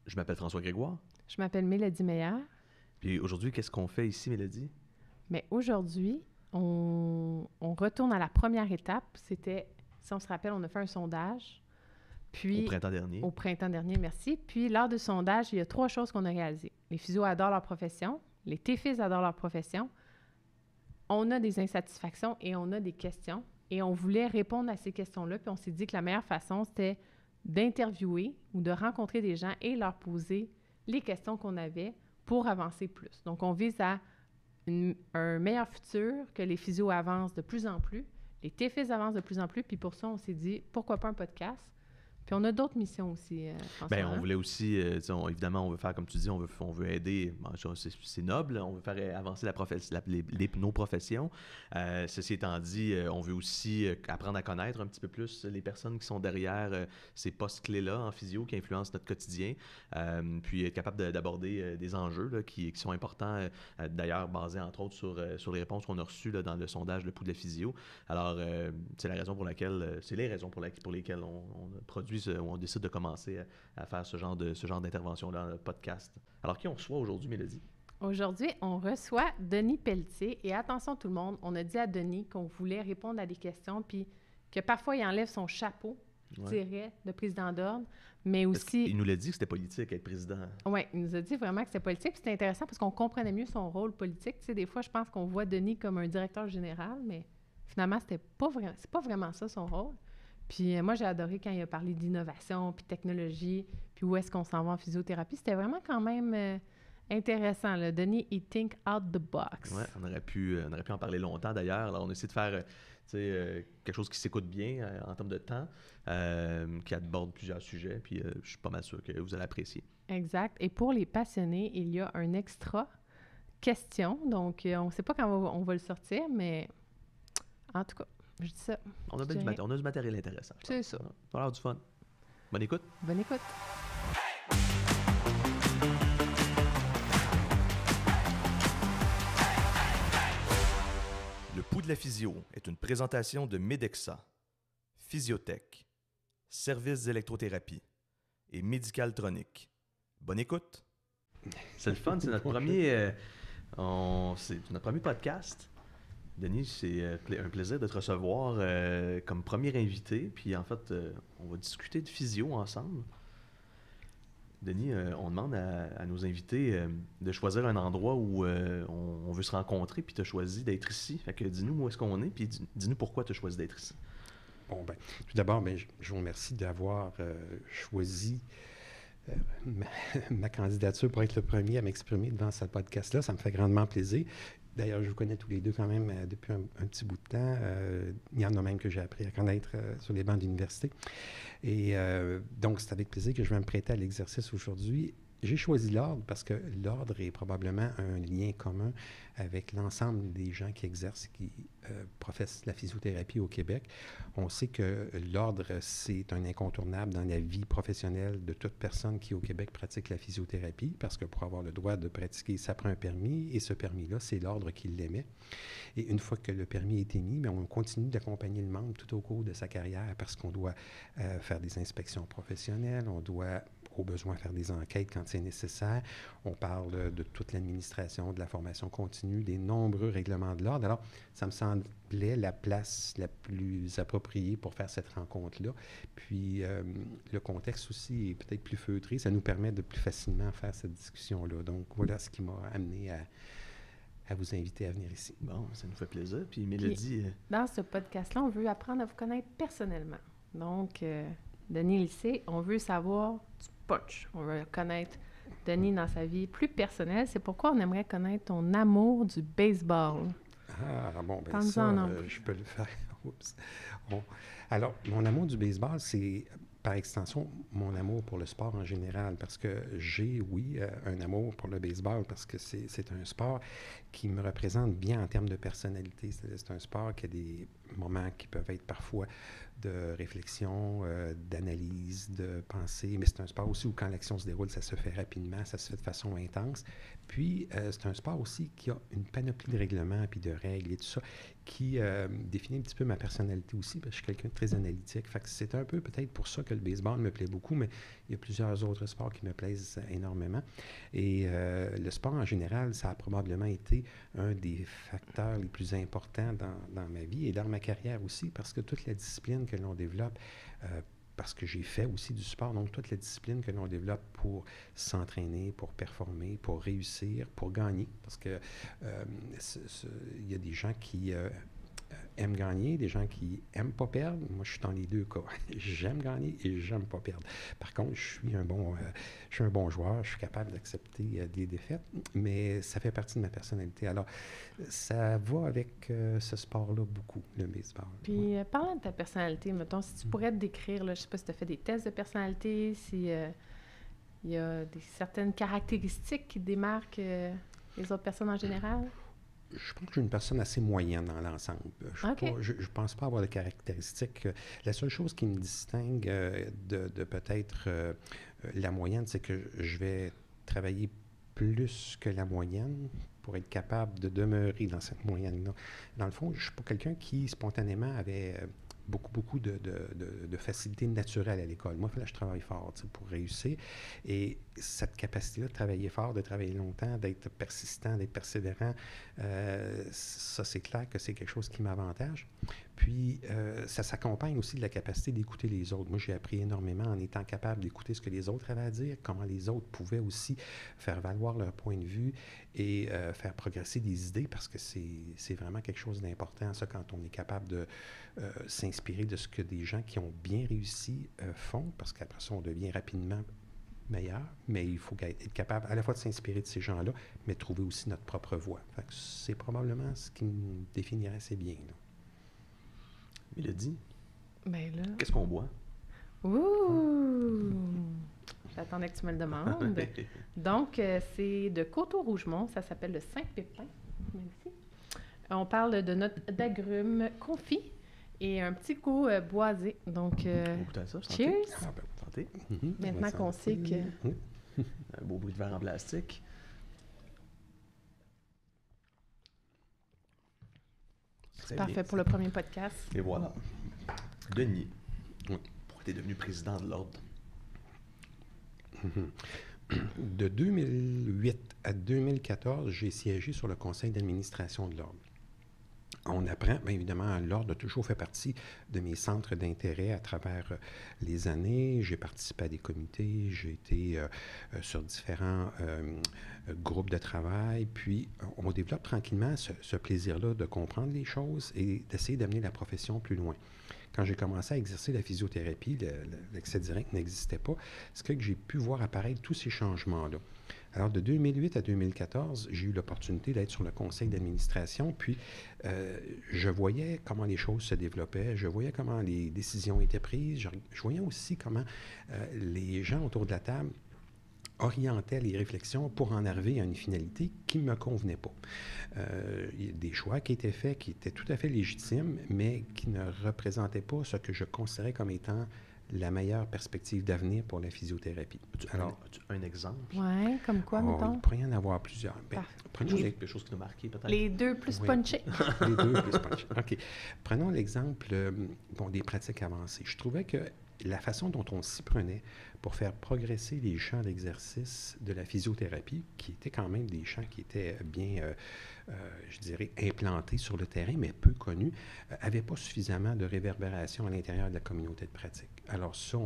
Je m'appelle François Grégoire. Je m'appelle Mélodie Meillard. Puis aujourd'hui, qu'est-ce qu'on fait ici, Mélodie? Mais aujourd'hui, on retourne à la première étape. C'était, si on se rappelle, on a fait un sondage. Puis, Au printemps dernier. Au printemps dernier, merci. Puis, lors du sondage, il y a 3 choses qu'on a réalisées. Les physios adorent leur profession. Les TFIS adorent leur profession. On a des insatisfactions et on a des questions. Et on voulait répondre à ces questions-là. Puis, on s'est dit que la meilleure façon, c'était d'interviewer ou de rencontrer des gens et leur poser les questions qu'on avait pour avancer plus. Donc, on vise à un meilleur futur, que les physios avancent de plus en plus, les TFIS avancent de plus en plus, puis pour ça, on s'est dit, pourquoi pas un podcast? Puis on a d'autres missions aussi, François. Bien, on voulait aussi, évidemment, on veut faire, comme tu dis, on veut aider, c'est noble, on veut faire avancer nos professions. Ceci étant dit, on veut aussi apprendre à connaître un petit peu plus les personnes qui sont derrière ces postes clés-là en physio, qui influencent notre quotidien, puis être capable d'aborder des enjeux là, qui sont importants, d'ailleurs basés entre autres sur les réponses qu'on a reçues là, dans le sondage Le Pouls de la physio. Alors, c'est les raisons pour lesquelles on produit où on décide de commencer à faire ce genre d'intervention-là dans le podcast. Alors, qui on reçoit aujourd'hui, Mélodie? Aujourd'hui, on reçoit Denis Pelletier. Et attention tout le monde, on a dit à Denis qu'on voulait répondre à des questions, puis que parfois, il enlève son chapeau, je dirais, de président d'ordre, mais aussi... Il nous l'a dit que c'était politique, être président. Oui, il nous a dit vraiment que c'était politique. Puis c'était intéressant parce qu'on comprenait mieux son rôle politique. Tu sais, des fois, je pense qu'on voit Denis comme un directeur général, mais finalement, c'est pas vraiment ça son rôle. Puis moi, j'ai adoré quand il a parlé d'innovation, puis technologie, puis où est-ce qu'on s'en va en physiothérapie. C'était vraiment quand même intéressant. Là. Denis, il think out the box. Oui, on aurait pu en parler longtemps d'ailleurs. Alors, on a essayé de faire quelque chose qui s'écoute bien en termes de temps, qui aborde plusieurs sujets, puis je suis pas mal sûr que vous allez apprécier. Exact. Et pour les passionnés, il y a un extra question. Donc, on ne sait pas quand on va le sortir, mais en tout cas, je dis ça. On a du matériel intéressant. C'est ça. Ça va avoir du fun. Bonne écoute. Bonne écoute. Le Pouls de la physio est une présentation de Medexsa, Physiotech, Services d'électrothérapie et Médicaltronic. Bonne écoute. C'est le fun, c'est notre premier podcast. Denis, c'est un plaisir de te recevoir comme premier invité. Puis en fait, on va discuter de physio ensemble. Denis, on demande à nos invités de choisir un endroit où on veut se rencontrer, puis tu as choisi d'être ici. Fait que dis-nous où est-ce qu'on est, puis dis-nous pourquoi tu as choisi d'être ici. Bon, bien, tout d'abord, je vous remercie d'avoir choisi ma candidature pour être le premier à m'exprimer devant ce podcast-là. Ça me fait grandement plaisir. D'ailleurs, je vous connais tous les deux quand même depuis un petit bout de temps. Il y en a même que j'ai appris à connaître sur les bancs d'université. Et donc, c'est avec plaisir que je vais me prêter à l'exercice aujourd'hui. J'ai choisi l'ordre parce que l'ordre est probablement un lien commun avec l'ensemble des gens qui exercent, qui professent la physiothérapie au Québec. On sait que l'ordre, c'est un incontournable dans la vie professionnelle de toute personne qui, au Québec, pratique la physiothérapie, parce que pour avoir le droit de pratiquer, ça prend un permis, et ce permis-là, c'est l'ordre qui l'émet. Et une fois que le permis est émis, on continue d'accompagner le membre tout au cours de sa carrière, parce qu'on doit faire des inspections professionnelles, on doit au besoin faire des enquêtes quand c'est nécessaire. On parle de toute l'administration, de la formation continue, des nombreux règlements de l'ordre. Alors, ça me semblait la place la plus appropriée pour faire cette rencontre-là. Puis, le contexte aussi est peut-être plus feutré. Ça nous permet de plus facilement faire cette discussion-là. Donc, voilà ce qui m'a amené à vous inviter à venir ici. Bon, ça nous fait plaisir. Puis, Mélodie... Dans ce podcast-là, on veut apprendre à vous connaître personnellement. Donc, Denis Lycée, on veut savoir du punch. On veut connaître Denis dans sa vie plus personnelle. C'est pourquoi on aimerait connaître ton amour du baseball. Ah, bon, bien ça, je peux le faire. Oups. Bon. Alors, mon amour du baseball, c'est par extension mon amour pour le sport en général, parce que j'ai, oui, un amour pour le baseball, parce que c'est un sport qui me représente bien en termes de personnalité. C'est un sport qui a des moments qui peuvent être parfois de réflexion, d'analyse, de pensée, mais c'est un sport aussi où quand l'action se déroule, ça se fait rapidement, ça se fait de façon intense. Puis, c'est un sport aussi qui a une panoplie de règlements puis de règles et tout ça qui définit un petit peu ma personnalité aussi, parce que je suis quelqu'un de très analytique. Fait que c'est un peu peut-être pour ça que le baseball me plaît beaucoup, mais il y a plusieurs autres sports qui me plaisent énormément. Et le sport en général, ça a probablement été un des facteurs les plus importants dans ma vie et dans ma carrière aussi, parce que toute la discipline que l'on développe, parce que j'ai fait aussi du sport, donc toute la discipline que l'on développe pour s'entraîner, pour performer, pour réussir, pour gagner, parce que il y a des gens qui aiment gagner, des gens qui aiment pas perdre. Moi, je suis dans les deux cas. J'aime gagner et j'aime pas perdre. Par contre, je suis un bon joueur, je suis capable d'accepter des défaites, mais ça fait partie de ma personnalité. Alors, ça va avec ce sport-là beaucoup, le baseball. Puis, parlant de ta personnalité, mettons, si tu pourrais te décrire, là, je ne sais pas si tu as fait des tests de personnalité, si il y a certaines caractéristiques qui démarquent les autres personnes en général? Je pense que je suis une personne assez moyenne dans l'ensemble. Je ne pense pas avoir de caractéristiques. La seule chose qui me distingue de peut-être la moyenne, c'est que je vais travailler plus que la moyenne pour être capable de demeurer dans cette moyenne-là. Dans le fond, je ne suis pas quelqu'un qui, spontanément, avait beaucoup de facilité naturelle à l'école. Moi, il fallait que je travaille fort pour réussir. Et cette capacité-là de travailler fort, de travailler longtemps, d'être persistant, d'être persévérant, ça, c'est clair que c'est quelque chose qui m'avantage. Puis, ça s'accompagne aussi de la capacité d'écouter les autres. Moi, j'ai appris énormément en étant capable d'écouter ce que les autres avaient à dire, comment les autres pouvaient aussi faire valoir leur point de vue et faire progresser des idées, parce que c'est vraiment quelque chose d'important, ça, quand on est capable de s'inspirer de ce que des gens qui ont bien réussi font, parce qu'après ça, on devient rapidement meilleur, mais il faut être capable à la fois de s'inspirer de ces gens-là, mais de trouver aussi notre propre voie. Fait que c'est probablement ce qui me définirait assez bien, là. Mélodie, Ben là... qu'est-ce qu'on boit? Ouh! J'attendais que tu me le demandes. Donc, c'est de Coteau-Rougemont. Ça s'appelle le Saint-Pépin. Merci. On parle de notes d'agrumes confits et un petit goût boisé. Donc, cheers! Ah, ben, santé. Maintenant qu'on sait que... Un beau bruit de verre en plastique. C'est parfait pour le premier podcast. Et voilà. Denis, pourquoi tu es devenu président de l'Ordre? De 2008 à 2014, j'ai siégé sur le conseil d'administration de l'Ordre. On apprend, bien évidemment, l'Ordre a toujours fait partie de mes centres d'intérêt à travers les années. J'ai participé à des comités, j'ai été sur différents groupes de travail, puis on développe tranquillement ce plaisir-là de comprendre les choses et d'essayer d'amener la profession plus loin. Quand j'ai commencé à exercer la physiothérapie, l'accès direct n'existait pas, c'est que j'ai pu voir apparaître tous ces changements-là. Alors, de 2008 à 2014, j'ai eu l'opportunité d'être sur le conseil d'administration, puis je voyais comment les choses se développaient, je voyais comment les décisions étaient prises, je voyais aussi comment les gens autour de la table orientait les réflexions pour en arriver à une finalité qui ne me convenait pas. Il y a des choix qui étaient faits, qui étaient tout à fait légitimes, mais qui ne représentaient pas ce que je considérais comme étant la meilleure perspective d'avenir pour la physiothérapie. Alors, as-tu un exemple? Oui, comme quoi, mettons? Il pourrait y en avoir plusieurs. Quelque chose qui nous a marqué, peut-être? Les deux plus punchés. Les deux plus punchés. OK. Prenons l'exemple des pratiques avancées. Je trouvais que la façon dont on s'y prenait pour faire progresser les champs d'exercice de la physiothérapie, qui étaient quand même des champs qui étaient bien, je dirais, implantés sur le terrain, mais peu connus, n'avait pas suffisamment de réverbération à l'intérieur de la communauté de pratique. Alors ça,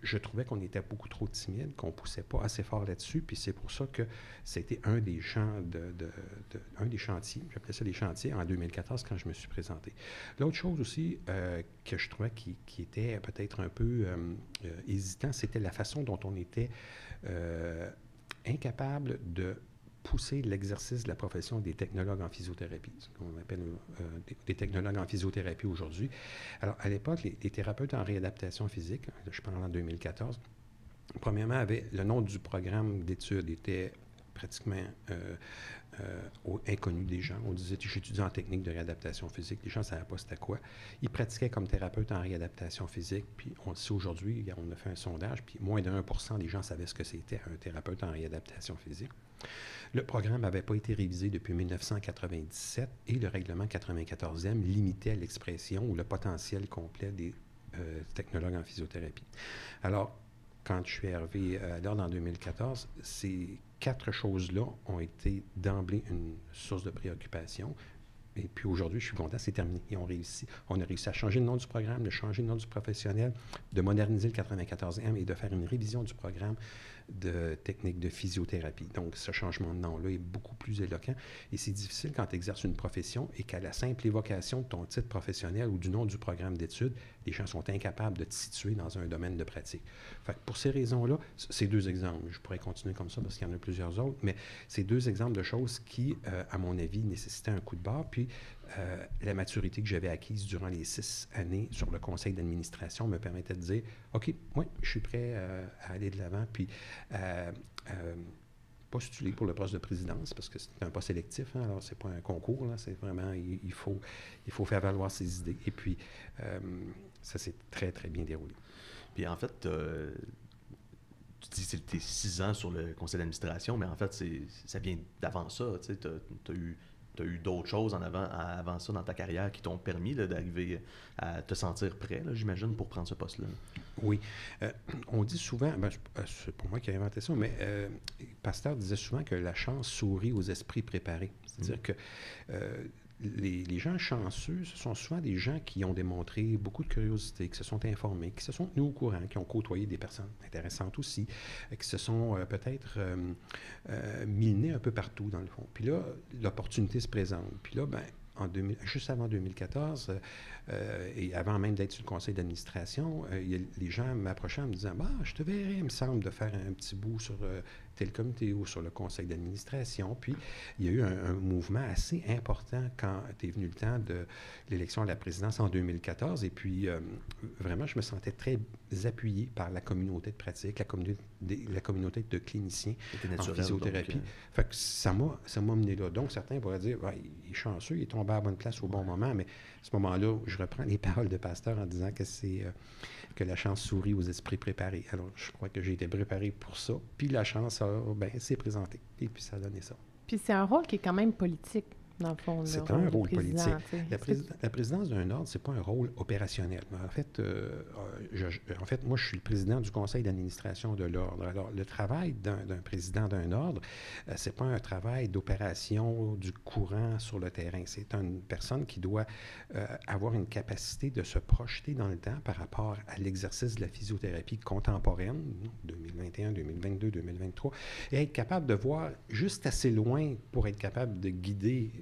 je trouvais qu'on était beaucoup trop timide, qu'on ne poussait pas assez fort là-dessus, puis c'est pour ça que c'était un des champs un des chantiers, j'appelais ça des chantiers, en 2014 quand je me suis présenté. L'autre chose aussi que je trouvais qui était peut-être un peu hésitant, c'était la façon dont on était incapable de pousser l'exercice de la profession des technologues en physiothérapie, ce qu'on appelle des technologues en physiothérapie aujourd'hui. Alors, à l'époque, les thérapeutes en réadaptation physique, je parle en 2014, premièrement, le nom du programme d'études était pratiquement inconnu des gens. On disait, j'étudie en technique de réadaptation physique. Les gens ne savaient pas c'était quoi. Ils pratiquaient comme thérapeute en réadaptation physique. Puis on le sait aujourd'hui, on a fait un sondage, puis moins de 1% des gens savaient ce que c'était un thérapeute en réadaptation physique. Le programme n'avait pas été révisé depuis 1997 et le règlement 94e limitait l'expression ou le potentiel complet des technologues en physiothérapie. Alors, quand je suis arrivé à l'ordre en 2014, ces 4 choses-là ont été d'emblée une source de préoccupation. Et puis aujourd'hui, je suis content, c'est terminé. Et on a réussi à changer le nom du programme, de changer le nom du professionnel, de moderniser le 94e et de faire une révision du programme de techniques de physiothérapie. Donc, ce changement de nom-là est beaucoup plus éloquent. Et c'est difficile quand tu exerces une profession et qu'à la simple évocation de ton titre professionnel ou du nom du programme d'études, les gens sont incapables de te situer dans un domaine de pratique. Fait que pour ces raisons-là, c'est 2 exemples. Je pourrais continuer comme ça parce qu'il y en a plusieurs autres, mais c'est 2 exemples de choses qui, à mon avis, nécessitaient un coup de barre. Puis, la maturité que j'avais acquise durant les 6 années sur le conseil d'administration me permettait de dire, OK, moi, je suis prêt à aller de l'avant, puis postuler pour le poste de présidence, parce que c'est un poste sélectif, hein, alors c'est pas un concours, là, c'est vraiment, il faut faire valoir ses idées. Et puis, ça s'est très, très bien déroulé. Puis en fait, tu dis que c'était 6 ans sur le conseil d'administration, mais en fait, ça vient d'avant ça. Tu sais, tu as eu d'autres choses avant ça dans ta carrière qui t'ont permis là, d'arriver à te sentir prêt, là, j'imagine, pour prendre ce poste-là. Oui. On dit souvent, c'est pour moi qui ai inventé ça, mais Pasteur disait souvent que la chance sourit aux esprits préparés. C'est-à-dire que les gens chanceux, ce sont souvent des gens qui ont démontré beaucoup de curiosité, qui se sont informés, qui se sont tenus au courant, qui ont côtoyé des personnes intéressantes aussi, qui se sont peut-être mis le nez un peu partout, dans le fond. Puis là, l'opportunité se présente. Puis là, juste avant 2014, et avant même d'être sur le conseil d'administration, les gens m'approchaient en me disant « je te verrais, il me semble, de faire un petit bout sur tel comité ou sur le conseil d'administration. » Puis, il y a eu un mouvement assez important quand est venu le temps de l'élection à la présidence en 2014. Et puis, vraiment, je me sentais très appuyé par la communauté de pratique, la communauté de cliniciens en physiothérapie. Donc, fait que ça m'a mené là. Donc, certains pourraient dire il est chanceux, il est tombé à la bonne place au bon moment, mais à ce moment-là, je reprends les paroles de Pasteur en disant que c'est que la chance sourit aux esprits préparés. Alors, je crois que j'ai été préparé pour ça. Puis la chance s'est présentée. Et puis ça a donné ça. Puis c'est un rôle qui est quand même politique, dans le fond. C'est un rôle politique. La présidence d'un ordre, c'est pas un rôle opérationnel. En fait, moi, je suis le président du conseil d'administration de l'ordre. Alors, le travail d'un président d'un ordre, c'est pas un travail d'opération du courant sur le terrain. C'est une personne qui doit avoir une capacité de se projeter dans le temps par rapport à l'exercice de la physiothérapie contemporaine, 2021, 2022, 2023, et être capable de voir juste assez loin pour être capable de guider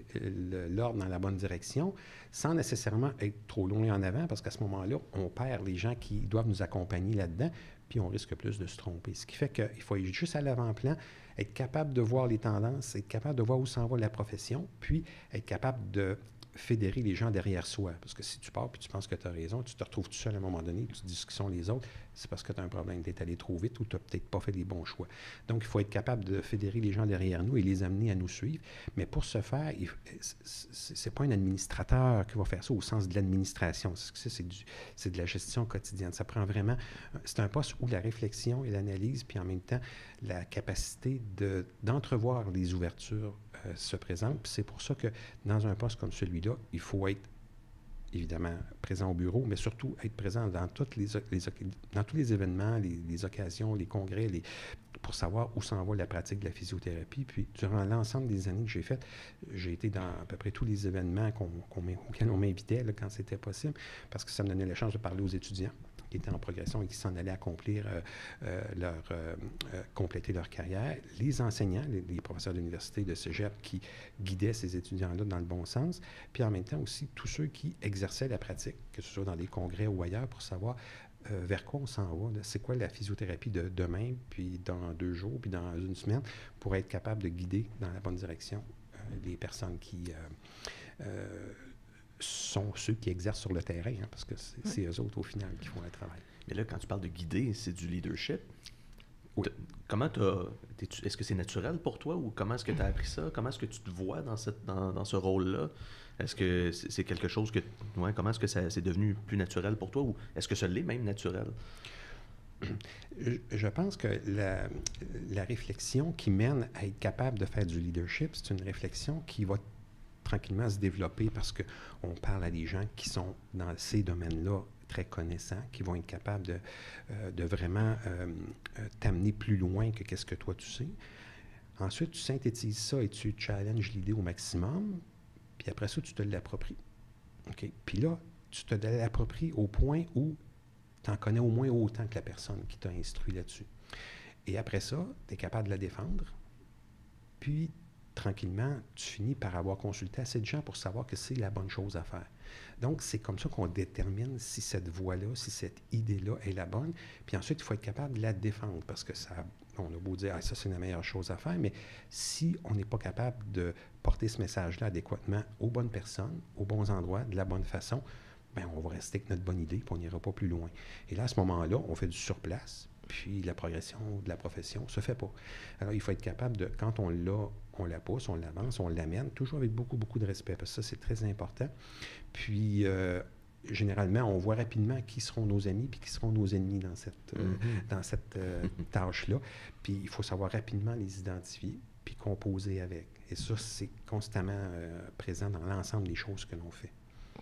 l'ordre dans la bonne direction, sans nécessairement être trop loin en avant, parce qu'à ce moment-là, on perd les gens qui doivent nous accompagner là-dedans, puis on risque plus de se tromper. Ce qui fait qu'il faut être juste à l'avant-plan, être capable de voir les tendances, être capable de voir où s'en va la profession, puis être capable de fédérer les gens derrière soi. Parce que si tu pars puis tu penses que tu as raison, tu te retrouves tout seul à un moment donné, tu dis ce qui sont les autres, c'est parce que tu as un problème, tu es allé trop vite ou tu n'as peut-être pas fait les bons choix. Donc, il faut être capable de fédérer les gens derrière nous et les amener à nous suivre. Mais pour ce faire, c'est pas un administrateur qui va faire ça au sens de l'administration. C'est de la gestion quotidienne. Ça prend vraiment... C'est un poste où la réflexion et l'analyse, puis en même temps, la capacité d'entrevoir les ouvertures se présente. Puis c'est pour ça que dans un poste comme celui-là, il faut être évidemment présent au bureau, mais surtout être présent dans tous les événements, les occasions, les congrès, pour savoir où s'en va la pratique de la physiothérapie. Puis durant l'ensemble des années que j'ai faites, j'ai été dans à peu près tous les événements auxquels on m'invitait là, quand c'était possible, parce que ça me donnait la chance de parler aux étudiants qui étaient en progression et qui s'en allaient accomplir compléter leur carrière, les enseignants, les professeurs d'université, de cégep qui guidaient ces étudiants-là dans le bon sens, puis en même temps aussi tous ceux qui exerçaient la pratique, que ce soit dans des congrès ou ailleurs, pour savoir vers quoi on s'en va, c'est quoi la physiothérapie de demain, puis dans 2 jours, puis dans 1 semaine, pour être capable de guider dans la bonne direction les personnes qui... sont ceux qui exercent sur le terrain, hein, parce que c'est eux autres, au final, qui font le travail. Mais là, quand tu parles de guider, c'est du leadership. Oui. est-ce que c'est naturel pour toi ou comment est-ce que tu as appris ça? Comment est-ce que tu te vois dans ce rôle-là? Est-ce que c'est quelque chose que... Ouais, comment est-ce que c'est devenu plus naturel pour toi ou est-ce que ça l'est même naturel? Je pense que la réflexion qui mène à être capable de faire du leadership, c'est une réflexion qui va tranquillement se développer parce qu'on parle à des gens qui sont dans ces domaines-là très connaissants, qui vont être capables de vraiment t'amener plus loin que qu'est-ce que toi tu sais. Ensuite, tu synthétises ça et tu challenges l'idée au maximum, puis après ça, tu te l'appropries. OK? Puis là, tu te l'appropries au point où tu en connais au moins autant que la personne qui t'a instruit là-dessus. Et après ça, tu es capable de la défendre, puis tranquillement, tu finis par avoir consulté assez de gens pour savoir que c'est la bonne chose à faire. Donc, c'est comme ça qu'on détermine si cette voie-là, si cette idée-là est la bonne. Puis ensuite, il faut être capable de la défendre parce que on a beau dire, ça, c'est la meilleure chose à faire, mais si on n'est pas capable de porter ce message-là adéquatement aux bonnes personnes, aux bons endroits, de la bonne façon, bien, on va rester avec notre bonne idée, puis on n'ira pas plus loin. Et là, à ce moment-là, on fait du surplace, puis la progression de la profession ne se fait pas. Alors, il faut être capable de, quand on l'a, on la pousse, on l'avance, on l'amène, toujours avec beaucoup, beaucoup de respect, parce que ça, c'est très important. Puis, généralement, on voit rapidement qui seront nos amis puis qui seront nos ennemis dans cette tâche-là. Puis, il faut savoir rapidement les identifier puis composer avec. Et ça, c'est constamment présent dans l'ensemble des choses que l'on fait.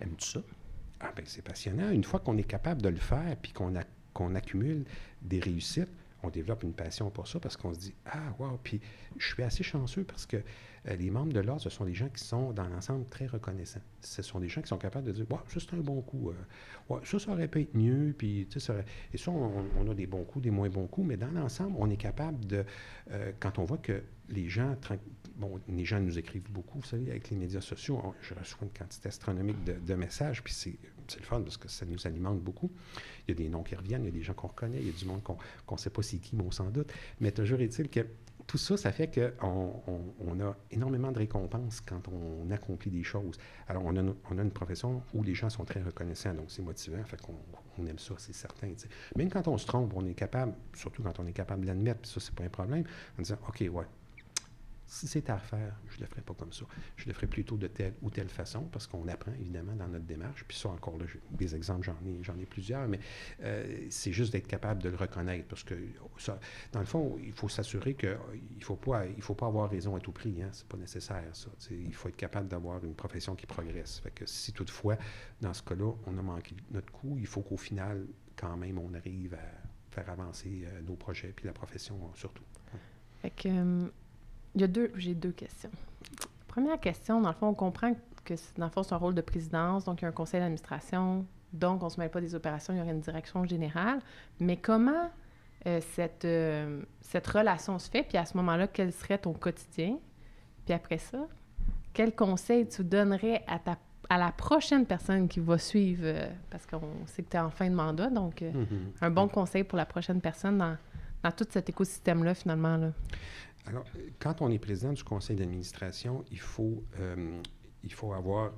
Aimes-tu ça? Ah bien, c'est passionnant. Une fois qu'on est capable de le faire puis qu'on accumule des réussites, on développe une passion pour ça parce qu'on se dit « Ah, wow! » Puis je suis assez chanceux parce que les membres de l'ordre, ce sont des gens qui sont dans l'ensemble très reconnaissants. Ce sont des gens qui sont capables de dire « Ouais, ça c'est un bon coup. Ouais, ça aurait pu être mieux. » Puis, tu sais, et ça, on a des bons coups, des moins bons coups, mais dans l'ensemble, on est capable de... quand on voit que les gens nous écrivent beaucoup, vous savez, avec les médias sociaux, je reçois une quantité astronomique de messages, puis c'est le fun parce que ça nous alimente beaucoup. Il y a des noms qui reviennent, il y a des gens qu'on reconnaît, il y a du monde qu'on ne sait pas c'est qui, mais on s'en doute. Mais toujours est-il que tout ça, ça fait qu'on a énormément de récompenses quand on accomplit des choses. Alors, on a une profession où les gens sont très reconnaissants, donc c'est motivant, fait qu'on aime ça, c'est certain. T'sais. Même quand on se trompe, on est capable, surtout quand on est capable de l'admettre, puis ça, c'est pas un problème, en disant « OK, ouais, si c'est à refaire, je ne le ferai pas comme ça. Je le ferai plutôt de telle ou telle façon, parce qu'on apprend évidemment dans notre démarche. Puis ça, encore là, des exemples, j'en ai plusieurs, mais c'est juste d'être capable de le reconnaître. Parce que, ça, dans le fond, il faut s'assurer qu'il ne faut pas avoir raison à tout prix. Hein, c'est pas nécessaire, ça. Il faut être capable d'avoir une profession qui progresse. Fait que si toutefois, dans ce cas-là, on a manqué notre coup, il faut qu'au final, quand même, on arrive à faire avancer nos projets, puis la profession surtout. Fait que... j'ai deux questions. Première question, dans le fond, on comprend que dans le fond, c'est un rôle de présidence, donc il y a un conseil d'administration, donc on ne se mêle pas des opérations, il y aurait une direction générale. Mais comment cette relation se fait? Puis à ce moment-là, quel serait ton quotidien? Puis après ça, quel conseil tu donnerais à la prochaine personne qui va suivre? Parce qu'on sait que tu es en fin de mandat, donc un bon conseil pour la prochaine personne dans tout cet écosystème-là, finalement, là. Alors, quand on est président du conseil d'administration, il faut avoir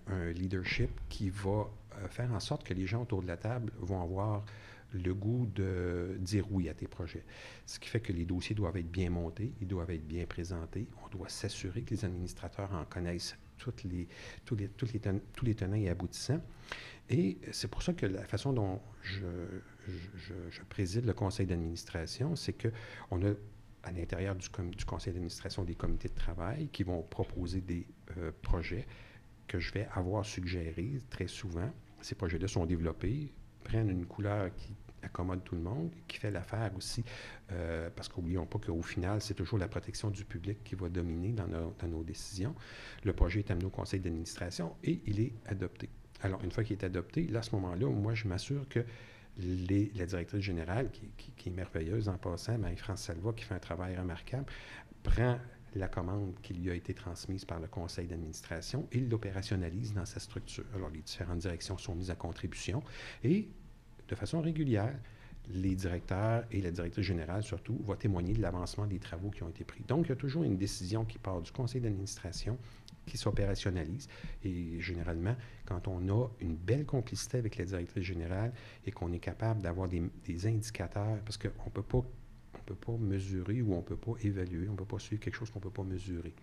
un leadership qui va faire en sorte que les gens autour de la table vont avoir le goût de dire oui à tes projets. Ce qui fait que les dossiers doivent être bien montés, ils doivent être bien présentés. On doit s'assurer que les administrateurs en connaissent tous les tenants et aboutissants. Et c'est pour ça que la façon dont je préside le conseil d'administration, c'est qu'on a à l'intérieur du conseil d'administration des comités de travail qui vont proposer des projets que je vais avoir suggérés très souvent. Ces projets-là sont développés, prennent une couleur qui accommode tout le monde, qui fait l'affaire aussi, parce qu'oublions pas qu'au final, c'est toujours la protection du public qui va dominer dans nos décisions. Le projet est amené au conseil d'administration et il est adopté. Alors, une fois qu'il est adopté, là, à ce moment-là, moi, je m'assure que la directrice générale, qui est merveilleuse en passant, Marie-France Salva, qui fait un travail remarquable, prend la commande qui lui a été transmise par le conseil d'administration et l'opérationnalise dans sa structure. Alors, les différentes directions sont mises à contribution et, de façon régulière, les directeurs et la directrice générale, surtout, vont témoigner de l'avancement des travaux qui ont été pris. Donc, il y a toujours une décision qui part du conseil d'administration qui s'opérationnalise. Et généralement, quand on a une belle complicité avec la directrice générale et qu'on est capable d'avoir des indicateurs, parce qu'on ne peut peut pas mesurer ou on ne peut pas évaluer, on ne peut pas suivre quelque chose qu'on ne peut pas mesurer.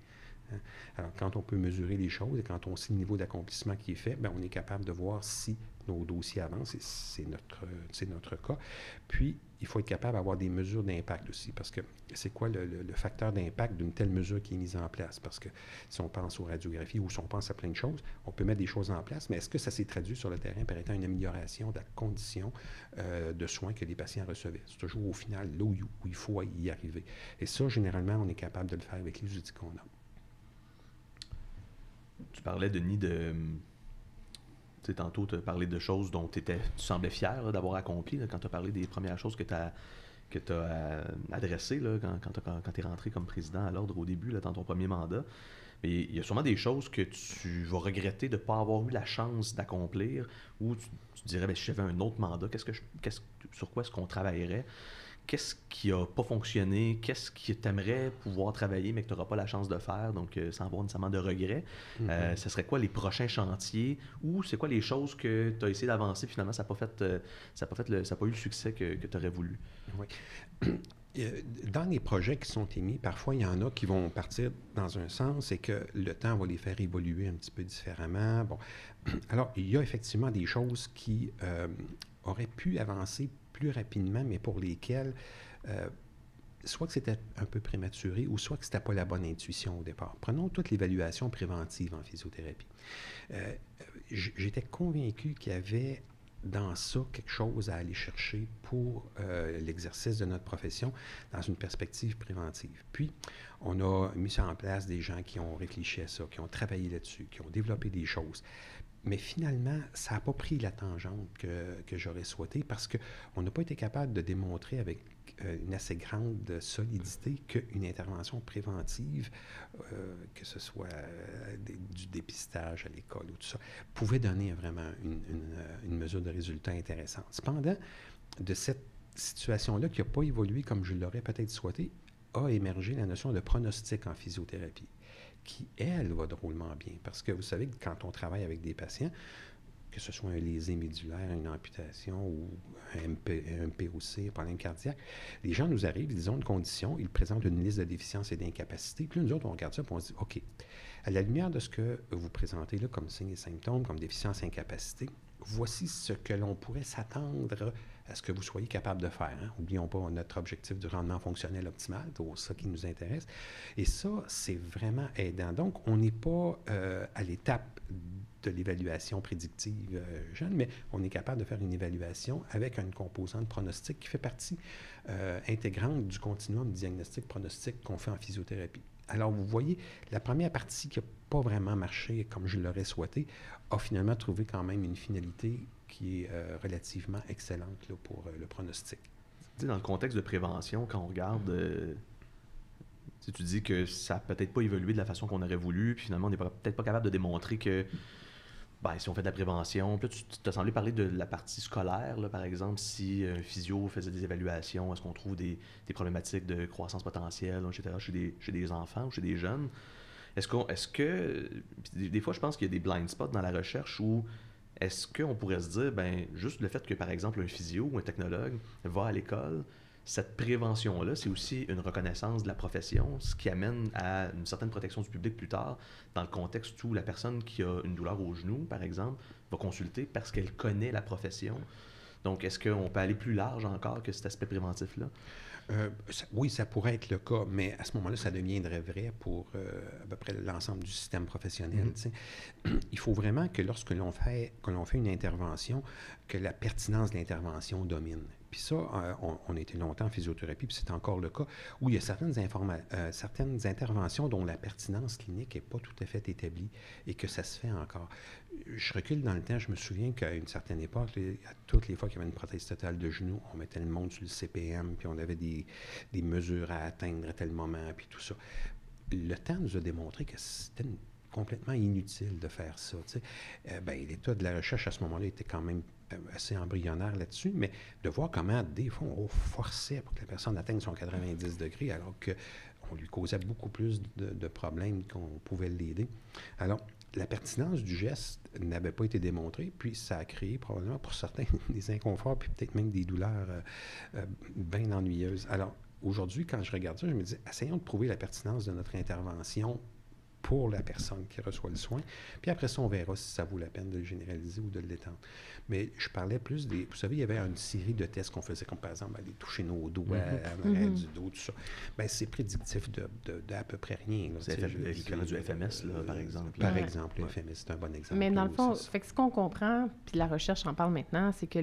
Hein? Alors, quand on peut mesurer les choses et quand on sait le niveau d'accomplissement qui est fait, bien, on est capable de voir si nos dossiers avancent, et c'est notre cas. Puis, il faut être capable d'avoir des mesures d'impact aussi, parce que c'est quoi le facteur d'impact d'une telle mesure qui est mise en place? Parce que si on pense aux radiographies ou si on pense à plein de choses, on peut mettre des choses en place, mais est-ce que ça s'est traduit sur le terrain par étant une amélioration de la condition de soins que les patients recevaient? C'est toujours au final là où il faut y arriver. Et ça, généralement, on est capable de le faire avec les outils qu'on a. Tu parlais, Denis, tantôt, tu as parlé de choses dont tu semblais fier là, d'avoir accompli, là, quand tu as parlé des premières choses que tu as adressées là, quand tu es rentré comme président à l'ordre au début, là, dans ton premier mandat. Mais il y a sûrement des choses que tu vas regretter de ne pas avoir eu la chance d'accomplir, ou tu dirais, bien, si j'avais un autre mandat, sur quoi est-ce qu'on travaillerait? Qu'est-ce qui n'a pas fonctionné? Qu'est-ce que tu aimerais pouvoir travailler, mais que tu n'auras pas la chance de faire, donc sans avoir nécessairement de regrets? Ce serait quoi les prochains chantiers? Ou c'est quoi les choses que tu as essayé d'avancer, finalement, ça n'a pas eu le succès que tu aurais voulu? Oui. Dans les projets qui sont émis, parfois, il y en a qui vont partir dans un sens et que le temps va les faire évoluer un petit peu différemment. Bon. Alors, il y a effectivement des choses qui auraient pu avancer plus rapidement, mais pour lesquelles soit que c'était un peu prématuré ou soit que c'était pas la bonne intuition au départ. Prenons toute l'évaluation préventive en physiothérapie. J'étais convaincu qu'il y avait dans ça quelque chose à aller chercher pour l'exercice de notre profession dans une perspective préventive. Puis, on a mis ça en place des gens qui ont réfléchi à ça, qui ont travaillé là-dessus, qui ont développé des choses. Mais finalement, ça n'a pas pris la tangente que j'aurais souhaité parce qu'on n'a pas été capable de démontrer avec une assez grande solidité qu'une intervention préventive, que ce soit du dépistage à l'école ou tout ça, pouvait donner vraiment une mesure de résultat intéressante. Cependant, de cette situation-là qui n'a pas évolué comme je l'aurais peut-être souhaité, a émergé la notion de pronostic en physiothérapie, qui, elle, va drôlement bien. Parce que vous savez que quand on travaille avec des patients, que ce soit un lésé médulaire, une amputation ou un POC, un problème cardiaque, les gens nous arrivent, ils ont une condition, ils présentent une liste de déficiences et d'incapacités. Puis là, nous autres, on regarde ça et on se dit, OK, à la lumière de ce que vous présentez là comme signes et symptômes, comme déficience et incapacité, voici ce que l'on pourrait s'attendre à ce que vous soyez capable de faire. Hein? N'oublions pas notre objectif du rendement fonctionnel optimal, c'est ça qui nous intéresse. Et ça, c'est vraiment aidant. Donc, on n'est pas à l'étape de l'évaluation prédictive jeune, mais on est capable de faire une évaluation avec une composante pronostic qui fait partie intégrante du continuum diagnostic pronostic qu'on fait en physiothérapie. Alors, vous voyez, la première partie qui n'a pas vraiment marché comme je l'aurais souhaité a finalement trouvé quand même une finalité qui est relativement excellente là, pour le pronostic. Tu sais, dans le contexte de prévention, quand on regarde, tu dis que ça n'a peut-être pas évolué de la façon qu'on aurait voulu, puis finalement, on n'est peut-être pas capable de démontrer que si on fait de la prévention, puis là, tu t'as semblé parler de la partie scolaire, là, par exemple, si un physio faisait des évaluations, est-ce qu'on trouve des problématiques de croissance potentielle, etc., chez des enfants ou chez des jeunes? Est-ce que des fois, je pense qu'il y a des blind spots dans la recherche où est-ce qu'on pourrait se dire, juste le fait que, par exemple, un physio ou un technologue va à l'école, cette prévention-là, c'est aussi une reconnaissance de la profession, ce qui amène à une certaine protection du public plus tard, dans le contexte où la personne qui a une douleur au genou, par exemple, va consulter parce qu'elle connaît la profession. Donc, est-ce qu'on peut aller plus large encore que cet aspect préventif-là? Oui, ça pourrait être le cas, mais à ce moment-là, ça deviendrait vrai pour à peu près l'ensemble du système professionnel. Il faut vraiment que lorsque l'on fait une intervention, que la pertinence de l'intervention domine. Puis ça, on a été longtemps en physiothérapie, puis c'est encore le cas, où il y a certaines interventions dont la pertinence clinique n'est pas tout à fait établie et que ça se fait encore. Je recule dans le temps, je me souviens qu'à une certaine époque, à toutes les fois qu'il y avait une prothèse totale de genou, on mettait le monde sur le CPM, puis on avait des mesures à atteindre à tel moment, puis tout ça. Le temps nous a démontré que c'était complètement inutile de faire ça. L'état de la recherche à ce moment-là était quand même assez embryonnaire là-dessus, mais de voir comment, des fois, on forçait pour que la personne atteigne son 90 degrés, alors qu'on lui causait beaucoup plus de problèmes qu'on pouvait l'aider. Alors, la pertinence du geste n'avait pas été démontrée, puis ça a créé probablement pour certains des inconforts, puis peut-être même des douleurs bien ennuyeuses. Alors, aujourd'hui, quand je regarde ça, je me dis, essayons de prouver la pertinence de notre intervention pour la personne qui reçoit le soin. Puis après ça, on verra si ça vaut la peine de le généraliser ou de l'étendre. Mais je parlais plus des... Vous savez, il y avait une série de tests qu'on faisait, comme par exemple aller toucher nos doigts, en arrière du dos, tout ça. Bien, c'est prédictif d'à peu près rien. Là, c'est l'équivalent du FMS, là, par exemple. Par exemple, le FMS, c'est un bon exemple. Mais dans le fond, fait que ce qu'on comprend, puis la recherche en parle maintenant, c'est que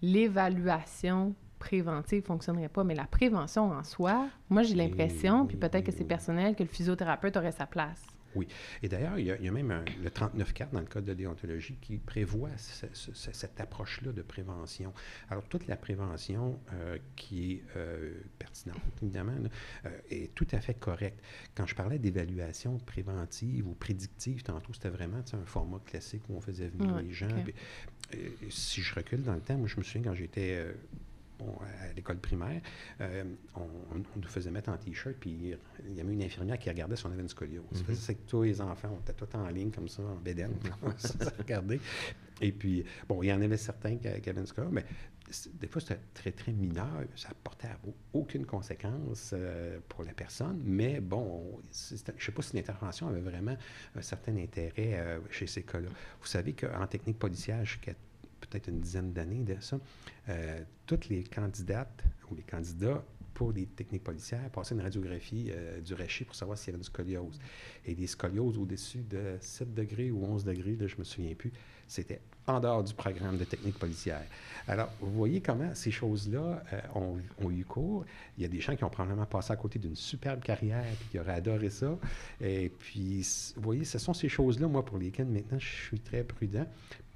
l'évaluation préventive ne fonctionnerait pas, mais la prévention en soi, moi j'ai l'impression, puis peut-être que c'est personnel, que le physiothérapeute aurait sa place. Oui. Et d'ailleurs, il y a même le 39.4 dans le Code de déontologie qui prévoit cette approche-là de prévention. Alors, toute la prévention qui est pertinente, évidemment, là, est tout à fait correcte. Quand je parlais d'évaluation préventive ou prédictive, tantôt, c'était vraiment un format classique où on faisait venir les gens. Okay. Puis, si je recule dans le temps, moi, je me souviens quand j'étais... à l'école primaire, on nous faisait mettre en T-shirt, puis il y avait une infirmière qui regardait si on avait une scoliose. Ça faisait ça que tous les enfants, on était tous en ligne comme ça, en bédaine, ça regardait. Et puis, bon, il y en avait certains qui avaient une scoliose, mais des fois, c'était très, très mineur. Ça portait aucune conséquence pour la personne, mais bon, je ne sais pas si l'intervention avait vraiment un certain intérêt chez ces cas-là. Vous savez qu'en technique policière, jusqu'à peut-être une dizaine d'années de ça, toutes les candidates ou les candidats pour les techniques policières passaient une radiographie du rachis pour savoir s'il y avait une scoliose. Et des scolioses au-dessus de 7 degrés ou 11 degrés, là, je ne me souviens plus, c'était en dehors du programme de technique policière. Alors, vous voyez comment ces choses-là ont eu cours. Il y a des gens qui ont probablement passé à côté d'une superbe carrière et qui auraient adoré ça. Et puis, vous voyez, ce sont ces choses-là, moi, pour lesquelles maintenant, je suis très prudent.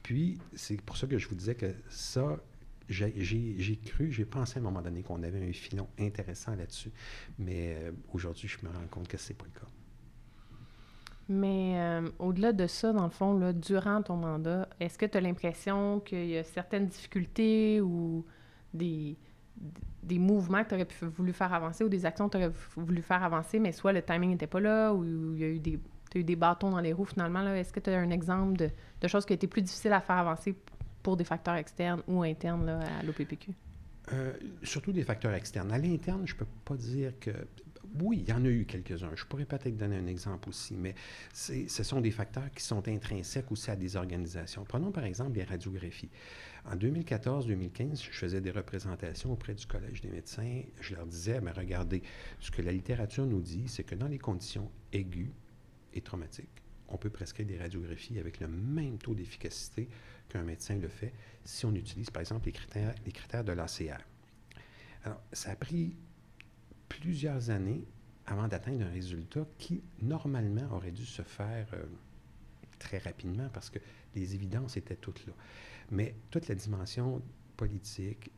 Puis, c'est pour ça que je vous disais que ça, j'ai pensé à un moment donné qu'on avait un filon intéressant là-dessus. Mais aujourd'hui, je me rends compte que c'est pas le cas. Mais au-delà de ça, dans le fond, là, durant ton mandat, est-ce que tu as l'impression qu'il y a certaines difficultés ou des mouvements que tu aurais voulu faire avancer ou des actions que tu aurais voulu faire avancer, mais soit le timing n'était pas là ou il y a eu des bâtons dans les roues finalement? Là. Est-ce que tu as un exemple de choses qui ont été plus difficiles à faire avancer pour des facteurs externes ou internes là, à l'OPPQ? Surtout des facteurs externes. À l'interne, je ne peux pas dire que... Oui, il y en a eu quelques-uns. Je pourrais peut-être donner un exemple aussi, mais ce sont des facteurs qui sont intrinsèques aussi à des organisations. Prenons par exemple les radiographies. En 2014-2015, je faisais des représentations auprès du Collège des médecins. Je leur disais, mais regardez, ce que la littérature nous dit, c'est que dans les conditions aiguës et traumatiques, on peut prescrire des radiographies avec le même taux d'efficacité qu'un médecin le fait si on utilise, par exemple, les critères de l'ACR. Alors, ça a pris plusieurs années avant d'atteindre un résultat qui, normalement, aurait dû se faire très rapidement parce que les évidences étaient toutes là. Mais toute la dimension politique,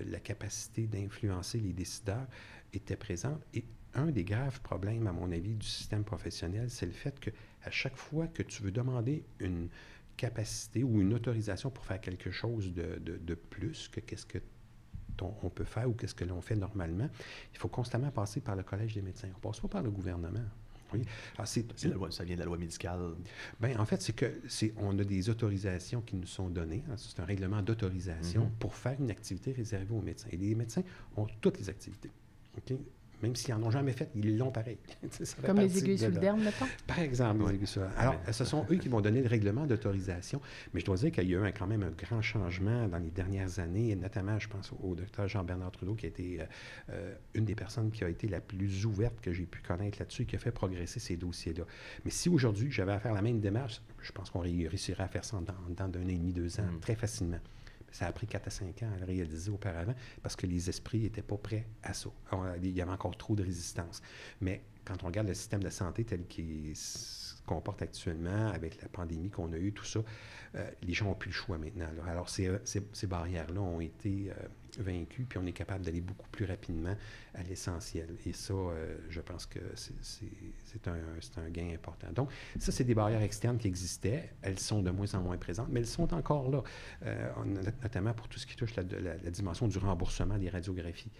la capacité d'influencer les décideurs était présente. Et un des graves problèmes, à mon avis, du système professionnel, c'est le fait qu'à chaque fois que tu veux demander une capacité ou une autorisation pour faire quelque chose de plus que qu'est-ce que on peut faire ou qu'est-ce que l'on fait normalement, il faut constamment passer par le Collège des médecins. On ne passe pas par le gouvernement. Oui. Alors, ça vient de la loi médicale. Bien, en fait, on a des autorisations qui nous sont données. C'est un règlement d'autorisation pour faire une activité réservée aux médecins. Et les médecins ont toutes les activités. Okay? Même s'ils n'en ont jamais fait, ils l'ont pareil. Comme les aiguilles sur le derme, mettons? Par exemple, les aiguilles sur le derme. Alors, ce sont eux qui vont donner le règlement d'autorisation. Mais je dois dire qu'il y a eu quand même un grand changement dans les dernières années, et notamment, je pense au docteur Jean-Bernard Trudeau, qui a été une des personnes qui a été la plus ouverte que j'ai pu connaître là-dessus et qui a fait progresser ces dossiers-là. Mais si aujourd'hui, j'avais à faire la même démarche, je pense qu'on réussirait à faire ça dans d'un an et demi, 2 ans, très facilement. Ça a pris 4 à 5 ans à le réaliser auparavant parce que les esprits n'étaient pas prêts à ça. Il y avait encore trop de résistance. Mais quand on regarde le système de santé tel qu'il se comporte actuellement, avec la pandémie qu'on a eue, tout ça, les gens n'ont plus le choix maintenant. Là. Alors, ces barrières-là ont été vaincues, puis on est capable d'aller beaucoup plus rapidement à l'essentiel. Et ça, je pense que c'est un gain important. Donc, ça, c'est des barrières externes qui existaient. Elles sont de moins en moins présentes, mais elles sont encore là, notamment pour tout ce qui touche la dimension du remboursement des radiographies.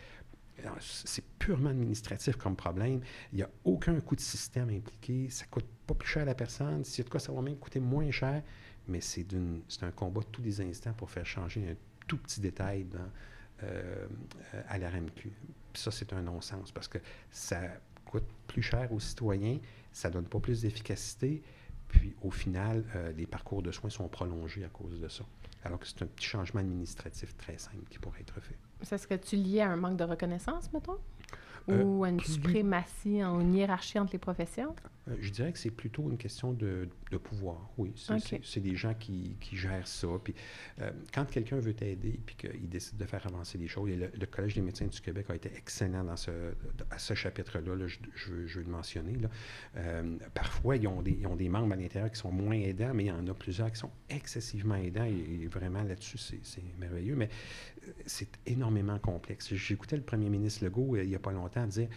Alors, c'est purement administratif comme problème. Il n'y a aucun coût de système impliqué. Ça ne coûte pas plus cher à la personne. S'il y a de quoi, ça va même coûter moins cher. Mais c'est un combat de tous les instants pour faire changer un tout petit détail dans à la RAMQ. Puis ça, c'est un non-sens parce que ça coûte plus cher aux citoyens, ça ne donne pas plus d'efficacité, puis au final, les parcours de soins sont prolongés à cause de ça. Alors que c'est un petit changement administratif très simple qui pourrait être fait. Ça serait-tu lié à un manque de reconnaissance, mettons? Ou à une suprématie, une hiérarchie entre les professions? Je dirais que c'est plutôt une question de pouvoir, oui. C'est des gens qui gèrent ça. Puis quand quelqu'un veut t'aider puis qu'il décide de faire avancer les choses, et le Collège des médecins du Québec a été excellent à ce chapitre-là, là, je veux le mentionner. Là. Parfois, ils ont des membres à l'intérieur qui sont moins aidants, mais il y en a plusieurs qui sont excessivement aidants et vraiment là-dessus, c'est merveilleux. Mais c'est énormément complexe. J'écoutais le premier ministre Legault il n'y a pas longtemps dire: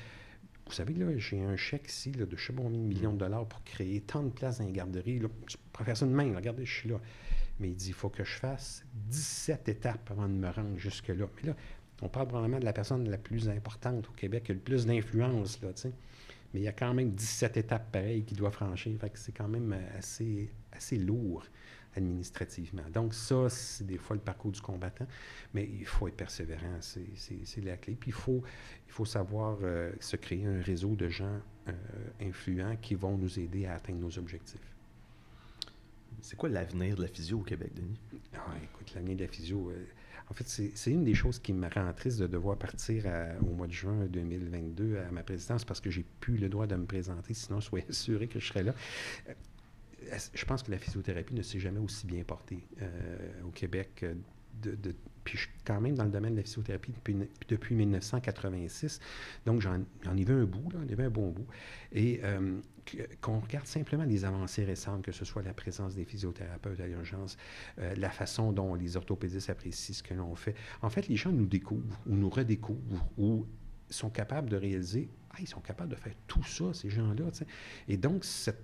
vous savez, là, j'ai un chèque ici là, de je sais pas combien de millions de dollars pour créer tant de places dans les garderies. Là. Je pourrais faire ça de même. Regardez, je suis là. Mais il dit, il faut que je fasse 17 étapes avant de me rendre jusque-là. Mais là, on parle probablement de la personne la plus importante au Québec, qui a le plus d'influence, là, tu sais. Mais il y a quand même 17 étapes pareilles qu'il doit franchir. Fait que c'est quand même assez lourd administrativement. Donc ça, c'est des fois le parcours du combattant, mais il faut être persévérant, c'est la clé. Puis il faut savoir se créer un réseau de gens influents qui vont nous aider à atteindre nos objectifs. C'est quoi l'avenir de la physio au Québec, Denis? Écoute, l'avenir de la physio, en fait, c'est une des choses qui me rend triste de devoir partir au mois de juin 2022 à ma présidence parce que j'ai plus le droit de me présenter, sinon soyez assurés que je serai là. Je pense que la physiothérapie ne s'est jamais aussi bien portée au Québec. Puis je suis quand même dans le domaine de la physiothérapie depuis 1986. Donc, j'en ai vu un bout, là, j'en ai vu un bon bout. Et qu'on regarde simplement les avancées récentes, que ce soit la présence des physiothérapeutes à l'urgence, la façon dont les orthopédistes apprécient ce que l'on fait. En fait, les gens nous découvrent ou nous redécouvrent ou sont capables de réaliser, ils sont capables de faire tout ça, ces gens-là. T'sais. Et donc, cette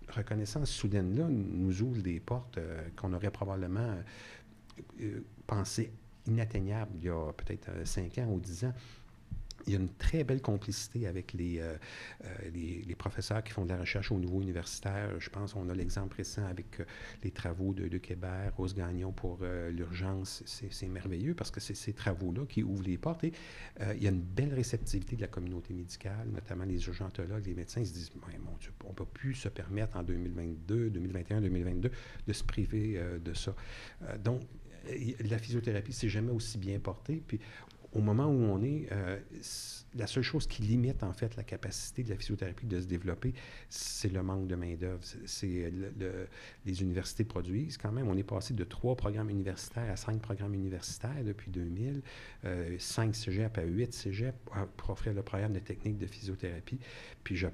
reconnaissance soudaine-là nous ouvre des portes qu'on aurait probablement pensé inatteignables il y a peut-être 5 ans ou 10 ans. Il y a une très belle complicité avec les professeurs qui font de la recherche au niveau universitaire. Je pense qu'on a l'exemple récent avec les travaux de Québert, Rose Gagnon pour l'urgence. C'est merveilleux parce que c'est ces travaux-là qui ouvrent les portes. Et il y a une belle réceptivité de la communauté médicale, notamment les urgentologues, les médecins. Ils se disent, mon Dieu, on ne peut plus se permettre en 2022, 2021, 2022 de se priver de ça. Donc, la physiothérapie s'est jamais aussi bien portée. Puis, au moment où on est, la seule chose qui limite, en fait, la capacité de la physiothérapie de se développer, c'est le manque de main-d'œuvre. Les universités produisent quand même. On est passé de 3 programmes universitaires à 5 programmes universitaires depuis 2000, 5 cégeps à 8 cégeps pour offrir le programme de technique de physiothérapie. Puis je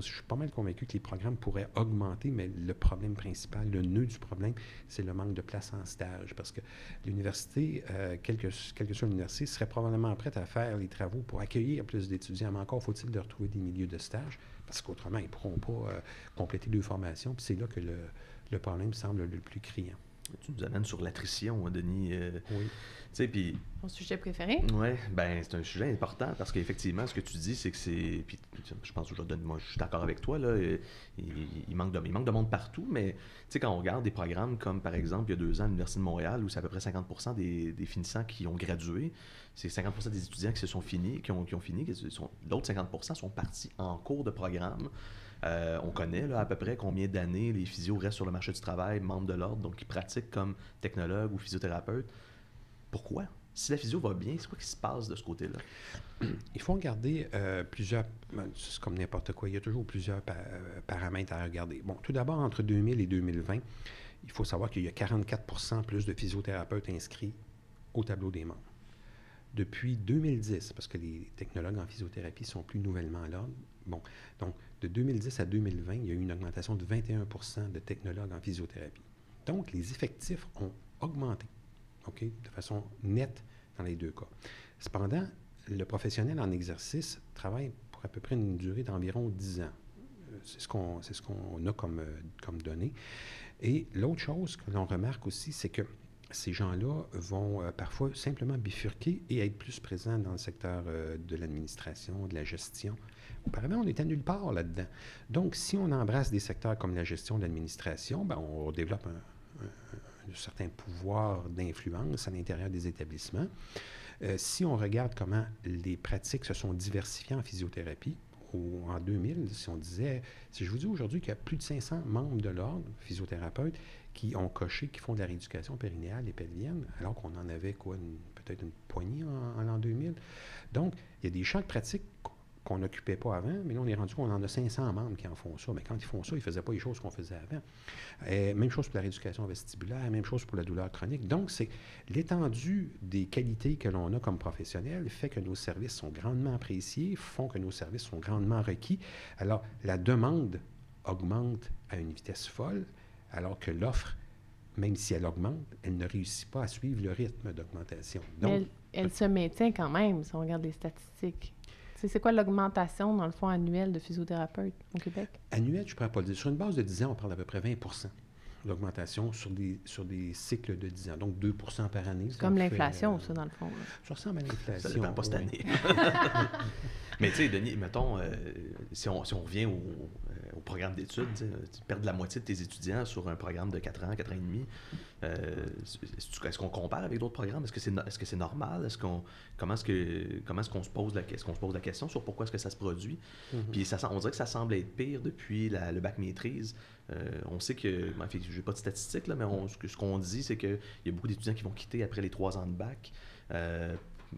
suis pas mal convaincu que les programmes pourraient augmenter, mais le problème principal, le nœud du problème, c'est le manque de place en stage. Parce que l'université, quelle que soit l'université, serait probablement prête à faire les travaux pour accueillir plus d'étudiants. Mais encore faut-il de retrouver des milieux de stage, parce qu'autrement, ils ne pourront pas compléter leur formation. Puis c'est là que le problème semble le plus criant. Tu nous amènes sur l'attrition, hein, Denis. Oui. Tu sais, puis... Ton sujet préféré? Oui, ben c'est un sujet important parce qu'effectivement, ce que tu dis, c'est que c'est... Puis je pense que moi, je suis d'accord avec toi, là. Il manque de monde partout, mais tu sais, quand on regarde des programmes comme, par exemple, il y a 2 ans, à l'Université de Montréal, où c'est à peu près 50% des finissants qui ont gradué, c'est 50% des étudiants qui ont fini, l'autre 50% sont partis en cours de programme. On connaît là, à peu près combien d'années les physios restent sur le marché du travail, membres de l'ordre, donc qui pratiquent comme technologue ou physiothérapeute. Pourquoi? Si la physio va bien, c'est quoi qui se passe de ce côté-là? Il faut regarder plusieurs... C'est comme n'importe quoi, il y a toujours plusieurs paramètres à regarder. Bon, tout d'abord, entre 2000 et 2020, il faut savoir qu'il y a 44% plus de physiothérapeutes inscrits au tableau des membres. Depuis 2010, parce que les technologues en physiothérapie sont plus nouvellement à l'ordre, bon, donc de 2010 à 2020, il y a eu une augmentation de 21% de technologues en physiothérapie. Donc, les effectifs ont augmenté, OK, de façon nette dans les 2 cas. Cependant, le professionnel en exercice travaille pour à peu près une durée d'environ 10 ans. C'est ce qu'on a comme données. Et l'autre chose que l'on remarque aussi, c'est que ces gens-là vont parfois simplement bifurquer et être plus présents dans le secteur de l'administration, de la gestion. Auparavant, on était nulle part là-dedans. Donc, si on embrasse des secteurs comme la gestion de l'administration, ben, on développe un certain pouvoir d'influence à l'intérieur des établissements. Si on regarde comment les pratiques se sont diversifiées en physiothérapie, en 2000, si je vous dis aujourd'hui qu'il y a plus de 500 membres de l'ordre, physiothérapeutes, qui ont coché, qui font de la rééducation périnéale et pelvienne, alors qu'on en avait peut-être une poignée en l'an 2000. Donc, il y a des champs de pratique qu'on n'occupait pas avant, mais là, on est rendu qu'on en a 500 membres qui en font ça. Mais quand ils font ça, ils ne faisaient pas les choses qu'on faisait avant. Même chose pour la rééducation vestibulaire, même chose pour la douleur chronique. Donc, c'est l'étendue des qualités que l'on a comme professionnels fait que nos services sont grandement appréciés, font que nos services sont grandement requis. Alors, la demande augmente à une vitesse folle, alors que l'offre, même si elle augmente, elle ne réussit pas à suivre le rythme d'augmentation. Donc, mais elle se maintient quand même, si on regarde les statistiques. C'est quoi l'augmentation, dans le fond, annuelle de physiothérapeutes au Québec? Annuelle, je ne pourrais pas le dire. Sur une base de 10 ans, on parle d'à peu près 20 d'augmentation sur des cycles de 10 ans. Donc, 2 par année. C'est comme l'inflation, ça, dans le fond. Là. Ça ressemble à l'inflation. Ça dépend pas cette année. Mais tu sais, Denis, mettons, si on revient au programme d'études, tu perds de la moitié de tes étudiants sur un programme de 4 ans, 4 ans et demi. Est-ce qu'on compare avec d'autres programmes? Est-ce que c'est normal? Comment est-ce qu'on se pose la question sur pourquoi est-ce que ça se produit? Puis on dirait que ça semble être pire depuis le bac maîtrise. On sait que, je n'ai pas de statistiques, là, mais ce qu'on dit, c'est qu'il y a beaucoup d'étudiants qui vont quitter après les 3 ans de bac.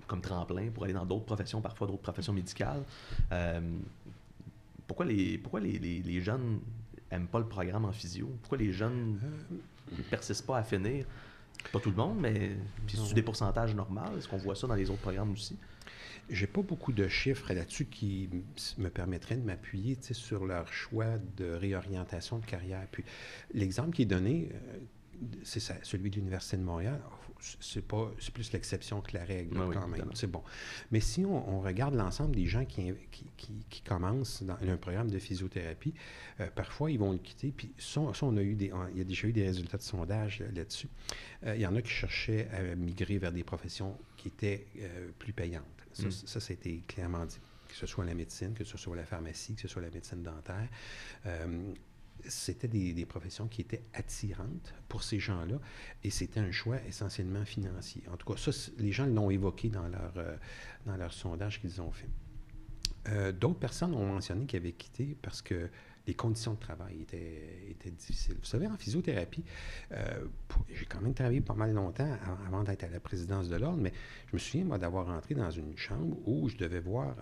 Comme tremplin pour aller dans d'autres professions, parfois d'autres professions médicales. Pourquoi les jeunes n'aiment pas le programme en physio? Pourquoi les jeunes ne persistent pas à finir? Pas tout le monde, mais c'est des pourcentages normaux. Est-ce qu'on voit ça dans les autres programmes aussi? J'ai pas beaucoup de chiffres là-dessus qui me permettraient de m'appuyer sur leur choix de réorientation de carrière. Puis l'exemple qui est donné, c'est celui de l'Université de Montréal. C'est plus l'exception que la règle, oui, quand même. Évidemment. C'est bon. Mais si on regarde l'ensemble des gens qui commencent dans un programme de physiothérapie, parfois, ils vont le quitter. Puis il y a déjà eu des résultats de sondage là-dessus. Il y en a qui cherchaient à migrer vers des professions qui étaient plus payantes. Ça a été clairement dit. Que ce soit la médecine, que ce soit la pharmacie, que ce soit la médecine dentaire. C'était des professions qui étaient attirantes pour ces gens-là et c'était un choix essentiellement financier. En tout cas, ça, les gens l'ont évoqué dans leur sondage qu'ils ont fait. D'autres personnes ont mentionné qu'ils avaient quitté parce que les conditions de travail étaient difficiles. Vous savez, en physiothérapie, j'ai quand même travaillé pas mal longtemps avant d'être à la présidence de l'Ordre, mais je me souviens, moi, d'avoir entré dans une chambre où je devais voir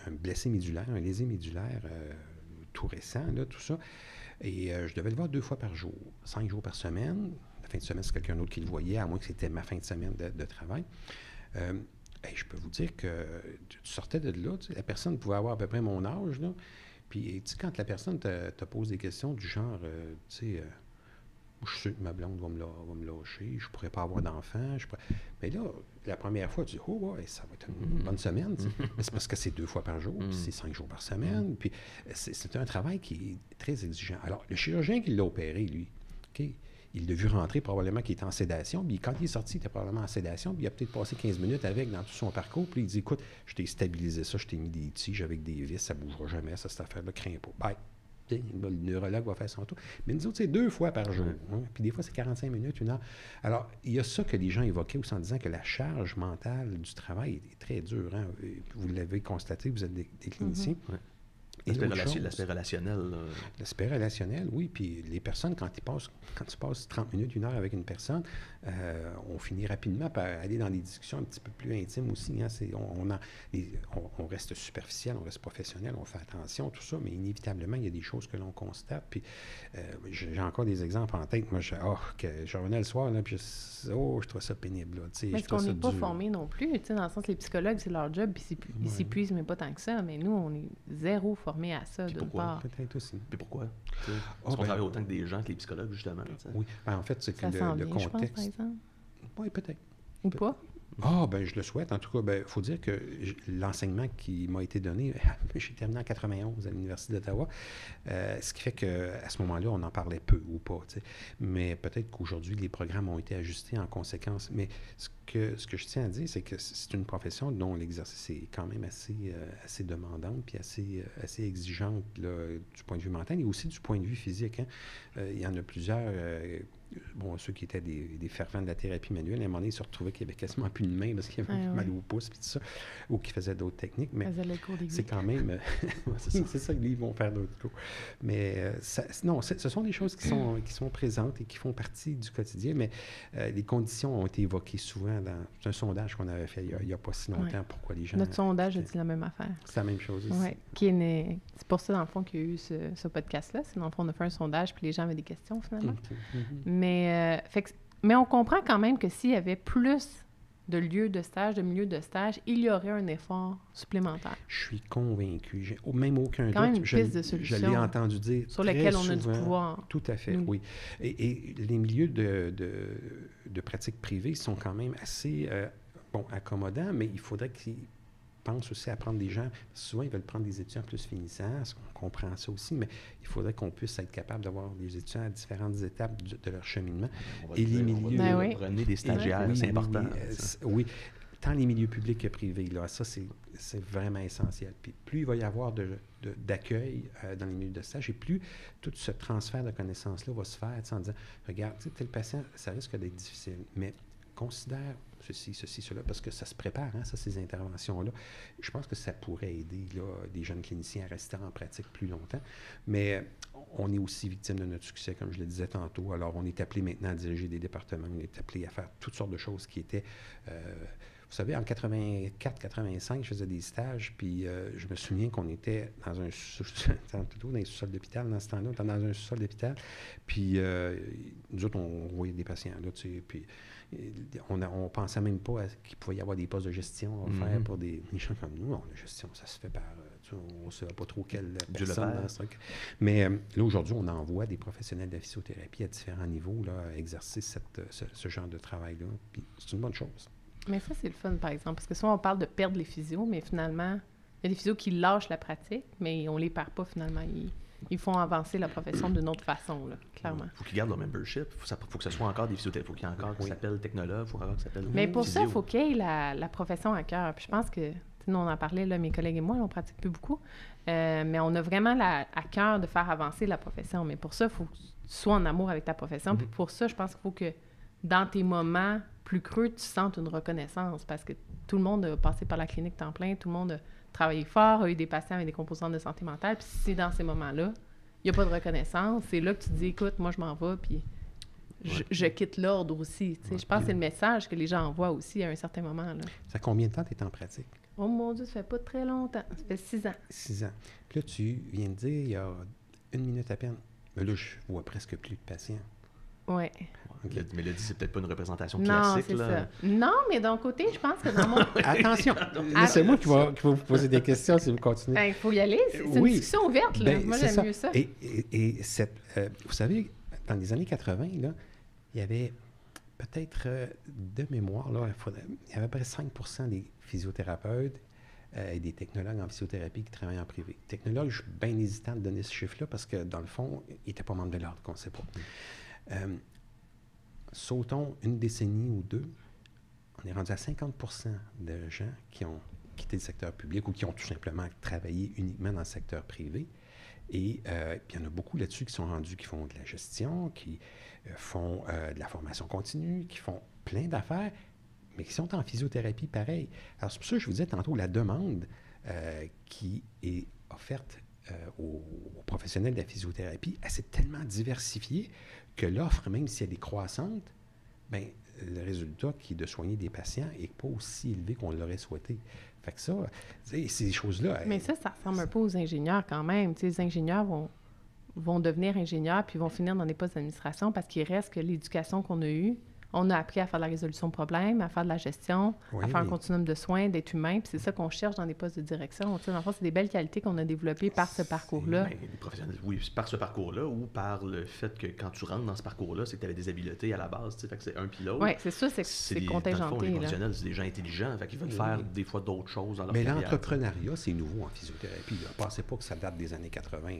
un blessé médulaire, un lésé médulaire tout récent, là, tout ça. Et je devais le voir 2 fois par jour, 5 jours par semaine. La fin de semaine, c'est quelqu'un d'autre qui le voyait, à moins que c'était ma fin de semaine de travail. Je peux vous dire que tu sortais de là, la personne pouvait avoir à peu près mon âge, là. Puis, quand la personne te pose des questions du genre, je suis sûr que ma blonde va me lâcher, je ne pourrais pas avoir d'enfant. Mais là, la première fois, tu dis, oh, ouais, ça va être une bonne semaine. Mais c'est parce que c'est 2 fois par jour, puis c'est 5 jours par semaine. Puis, c'est un travail qui est très exigeant. Alors, le chirurgien qui l'a opéré, lui, OK, il l'a vu rentrer, probablement qu'il était en sédation. Puis quand il est sorti, il était probablement en sédation. Puis il a peut-être passé 15 minutes avec dans tout son parcours. Puis il dit, écoute, je t'ai stabilisé ça, je t'ai mis des tiges avec des vis, ça ne bougera jamais, cette affaire-là, crains pas. Bye. Le neurologue va faire son tour. Mais nous autres, c'est 2 fois par jour. Hein? Puis des fois, c'est 45 minutes, 1 heure. Alors, il y a ça que les gens évoquaient aussi en disant que la charge mentale du travail est très dure. Hein? Vous l'avez constaté, vous êtes des cliniciens. L'aspect relationnel. L'aspect relationnel, oui. Puis les personnes, quand tu passes 30 minutes, 1 heure avec une personne, on finit rapidement par aller dans des discussions un petit peu plus intimes aussi. Hein. On reste superficiel, on reste professionnel, on fait attention, tout ça, mais inévitablement, il y a des choses que l'on constate. Puis j'ai encore des exemples en tête. Moi, je revenais le soir, là, puis je trouve ça pénible. Là, mais est-ce qu'on n'est pas formé non plus? Dans le sens, les psychologues, c'est leur job, puis ils s'épuisent, mais pas tant que ça. Mais nous, on est zéro formé à ça, d'une part. Peut-être aussi. Puis pourquoi? Est-ce qu'on travaille autant que des gens, que les psychologues, justement? Oui. En fait, c'est que le contexte... Je pense, par exemple. Oui, peut-être. Ou pas? Je le souhaite. En tout cas, il faut dire que l'enseignement qui m'a été donné, j'ai terminé en 91 à l'Université d'Ottawa, ce qui fait qu'à ce moment-là, on en parlait peu ou pas. T'sais. Mais peut-être qu'aujourd'hui, les programmes ont été ajustés en conséquence. Mais ce que je tiens à dire, c'est que c'est une profession dont l'exercice est quand même assez demandante puis assez exigeante là, du point de vue mental et aussi du point de vue physique. Hein. Il y en a plusieurs bon, ceux qui étaient des fervents de la thérapie manuelle, à un moment donné, ils se retrouvaient qu'il n'y avait quasiment plus de main parce qu'il y avait mal au pouce, puis tout ça, ou qui faisaient d'autres techniques. Mais c'est quand même... c'est ça, ils vont faire d'autres cours. Mais non, ce sont des choses qui sont présentes et qui font partie du quotidien, mais les conditions ont été évoquées souvent dans... C'est un sondage qu'on avait fait il n'y a pas si longtemps, pourquoi les gens... Notre sondage a dit la même affaire. C'est la même chose aussi. Oui, c'est pour ça, dans le fond, qu'il y a eu ce podcast-là. C'est dans le fond, on a fait un sondage, puis les gens avaient des questions, finalement. Mais on comprend quand même que s'il y avait plus de lieux de stage, de milieux de stage, il y aurait un effort supplémentaire. Je suis convaincu. J'ai même aucun quand doute. Même une piste de solution je l'ai entendu dire sur très lesquels on souvent. a du pouvoir. Tout à fait, oui. Et les milieux de pratique privée sont quand même assez accommodants, mais il faudrait qu'ils pensent aussi à prendre des gens. Souvent, ils veulent prendre des étudiants plus finissants. On comprend ça aussi, mais il faudrait qu'on puisse être capable d'avoir des étudiants à différentes étapes de leur cheminement. Et les milieux... Prenez des stagiaires, c'est important. Oui, tant les milieux publics que privés, là, ça, c'est vraiment essentiel. Puis plus il va y avoir d'accueil dans les milieux de stage, et plus tout ce transfert de connaissances-là va se faire en disant, regarde, tel patient, ça risque d'être difficile, mais considère ceci, cela, parce que ça se prépare, ces interventions-là. Je pense que ça pourrait aider des jeunes cliniciens à rester en pratique plus longtemps. Mais on est aussi victime de notre succès, comme je le disais tantôt. Alors, on est appelé maintenant à diriger des départements, on est appelé à faire toutes sortes de choses qui étaient... vous savez, en 84-85, je faisais des stages, puis je me souviens qu'on était dans un plutôt dans les sous-sols d'hôpital, dans ce temps-là, on était dans un sous-sol d'hôpital, puis nous autres, on voyait des patients, là, tu sais, puis on pensait même pas qu'il pouvait y avoir des postes de gestion à faire pour des gens comme nous. La gestion, ça se fait par... on ne sait pas trop quelle personne dans ce truc. Mais là, aujourd'hui, on envoie des professionnels de la physiothérapie à différents niveaux là, exercer ce genre de travail-là, puis c'est une bonne chose. Mais ça, c'est le fun, par exemple, parce que souvent, on parle de perdre les physios, mais finalement, il y a des physios qui lâchent la pratique, mais on ne les perd pas, finalement. Ils font avancer la profession d'une autre façon, là, clairement. Il faut qu'ils gardent leur membership. Il faut que ce soit encore des physiothérapeutes. Il faut qu'il y ait encore qui s'appellent technologues, il faut encore qui s'appellent mais pour physio. ça, il faut qu'il y ait la profession à cœur. Puis je pense que, nous, on en parlait, là, mes collègues et moi, on ne pratique plus beaucoup, mais on a vraiment à cœur de faire avancer la profession. Mais pour ça, il faut que tu sois en amour avec ta profession. Puis pour ça, je pense qu'il faut que, dans tes moments plus creux, tu sentes une reconnaissance, parce que tout le monde a passé par la clinique temps plein, tout le monde a travaillé fort, a eu des patients avec des composantes de santé mentale, puis si c'est dans ces moments-là, il n'y a pas de reconnaissance, c'est là que tu te dis, écoute, moi, je m'en vais, puis je quitte l'ordre aussi. Je pense que c'est le message que les gens envoient aussi à un certain moment. Là. Ça fait combien de temps tu es en pratique? Oh mon Dieu, ça fait pas très longtemps. Ça fait 6 ans. 6 ans. Puis là, tu viens de dire, il y a 1 minute à peine. Mais là, je vois presque plus de patients. Oui. Okay. Mais le dit, c'est peut-être pas une représentation non, classique. C'est là. Ça. Non, mais d'un côté, je pense que dans mon... Attention! C'est moi qui va vous poser des questions si vous continuez. Il faut y aller. C'est une discussion ouverte. Là. Moi, j'aime mieux ça. Et vous savez, dans les années 80, là, il y avait peut-être de mémoire, là, il y avait à peu près 5% des physiothérapeutes et des technologues en physiothérapie qui travaillent en privé. Technologues, je suis bien hésitant de donner ce chiffre-là parce que, dans le fond, ils n'étaient pas membres de l'ordre, qu'on ne sait pas. Sautons une décennie ou deux, on est rendu à 50% de gens qui ont quitté le secteur public ou qui ont tout simplement travaillé uniquement dans le secteur privé. Et puis il y en a beaucoup là-dessus qui sont rendus, qui font de la gestion, qui font de la formation continue, qui font plein d'affaires, mais qui sont en physiothérapie pareil. Alors c'est pour ça que je vous disais tantôt, la demande qui est offerte aux professionnels de la physiothérapie, elle s'est tellement diversifiée que l'offre, même si elle est croissante, bien, le résultat qui est de soigner des patients n'est pas aussi élevé qu'on l'aurait souhaité. Fait que ça, ces choses-là... Mais ça ressemble un peu aux ingénieurs quand même. T'sais, les ingénieurs vont devenir ingénieurs puis vont finir dans des postes d'administration parce qu'il reste que l'éducation qu'on a eue, on a appris à faire de la résolution de problèmes, à faire de la gestion, à faire un continuum de soins, d'être humain, puis c'est ça qu'on cherche dans des postes de direction. Dans le fond, c'est des belles qualités qu'on a développées par ce parcours-là. Les professionnels, oui, par ce parcours-là ou par le fait que quand tu rentres dans ce parcours-là, c'est que tu avais des habiletés à la base, fait que c'est un puis l'autre. Oui, c'est ça, c'est contingenté. Dans le fond, les professionnels, c'est des gens intelligents, fait qu'ils veulent faire des fois d'autres choses dans leur carrière. Mais l'entrepreneuriat, c'est nouveau en physiothérapie. Ne pensez pas que ça date des années 80.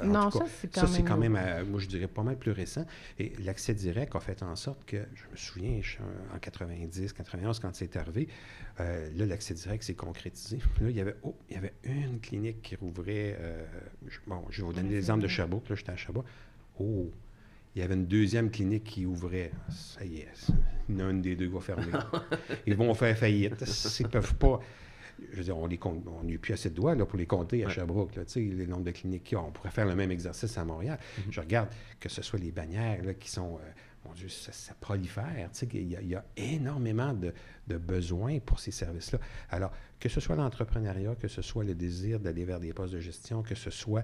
Non, ça, c'est quand même moi, je dirais pas mal plus récent. Et l'accès direct a fait en sorte que, je me souviens, en 90, 91, quand c'est arrivé, là, l'accès direct s'est concrétisé. Là, il y avait une clinique qui rouvrait. Je vais vous donner l'exemple de Sherbrooke. Là, j'étais à Sherbrooke. Il y avait une deuxième clinique qui ouvrait. Ça y est, il y en a une des deux qui va fermer. Ils vont faire faillite. Ils ne peuvent pas... Je veux dire, on n'a plus assez de doigts là, pour les compter à Sherbrooke. Là, les nombres de cliniques qu'il y a. On pourrait faire le même exercice à Montréal. Je regarde que ce soit les bannières là, qui sont... mon Dieu, ça prolifère. Il y a énormément de besoins pour ces services-là. Alors, que ce soit l'entrepreneuriat, que ce soit le désir d'aller vers des postes de gestion, que ce soit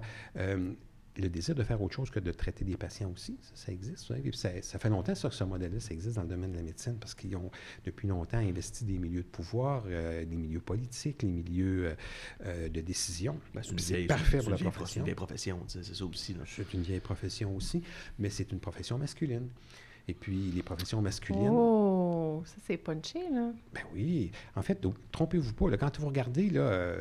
le désir de faire autre chose que de traiter des patients aussi, ça existe. Vous savez. Ça fait longtemps ça, que ce modèle-là, ça existe dans le domaine de la médecine parce qu'ils ont, depuis longtemps, investi des milieux de pouvoir, des milieux politiques, les milieux de décision. C'est parfait pour la profession. C'est une vieille profession, c'est ça aussi. Là. C'est une vieille profession aussi, mais c'est une profession masculine. Et puis, les professions masculines... Oh, ça, c'est punché, là. Ben oui. En fait, trompez-vous pas. Là, quand vous regardez, là,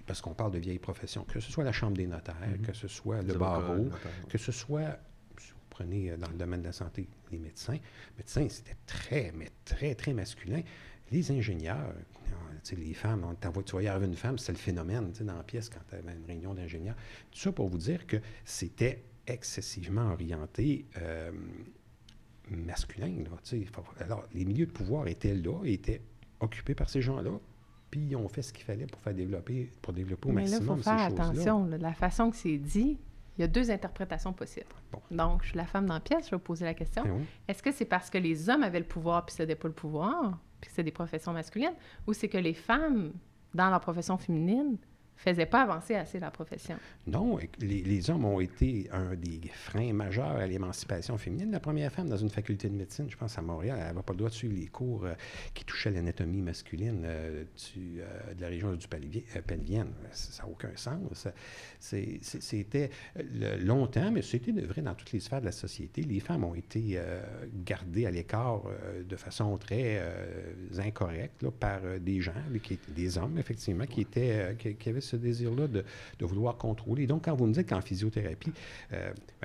parce qu'on parle de vieilles professions, que ce soit la Chambre des notaires, que ce soit le barreau, que ce soit, si vous prenez dans le domaine de la santé, les médecins. Médecins, c'était très, mais très, très masculin. Les ingénieurs, les femmes, tu voyais arriver une femme, c'était le phénomène dans la pièce quand tu avais une réunion d'ingénieurs. Tout ça pour vous dire que c'était excessivement orienté... masculin. Là, alors, les milieux de pouvoir étaient là, étaient occupés par ces gens-là, puis ils ont fait ce qu'il fallait pour développer au maximum ces choses-là. Mais là, il faut faire attention. Là, la façon que c'est dit, il y a deux interprétations possibles. Bon. Donc, je suis la femme dans la pièce, je vais poser la question. Oui. Est-ce que c'est parce que les hommes avaient le pouvoir puis ne cédaient pas le pouvoir, puis que c'est des professions masculines, ou c'est que les femmes, dans leur profession féminine, ne faisaient pas avancer assez la profession? Non, les hommes ont été un des freins majeurs à l'émancipation féminine. La première femme dans une faculté de médecine, je pense à Montréal, elle n'avait pas le droit de suivre les cours qui touchaient l'anatomie masculine de la région du pelvienne. Ça n'a aucun sens. C'était longtemps, mais c'était vrai dans toutes les sphères de la société. Les femmes ont été gardées à l'écart de façon très incorrecte là, par des gens, des hommes, effectivement, qui avaient ce désir-là de vouloir contrôler. Donc, quand vous me dites qu'en physiothérapie,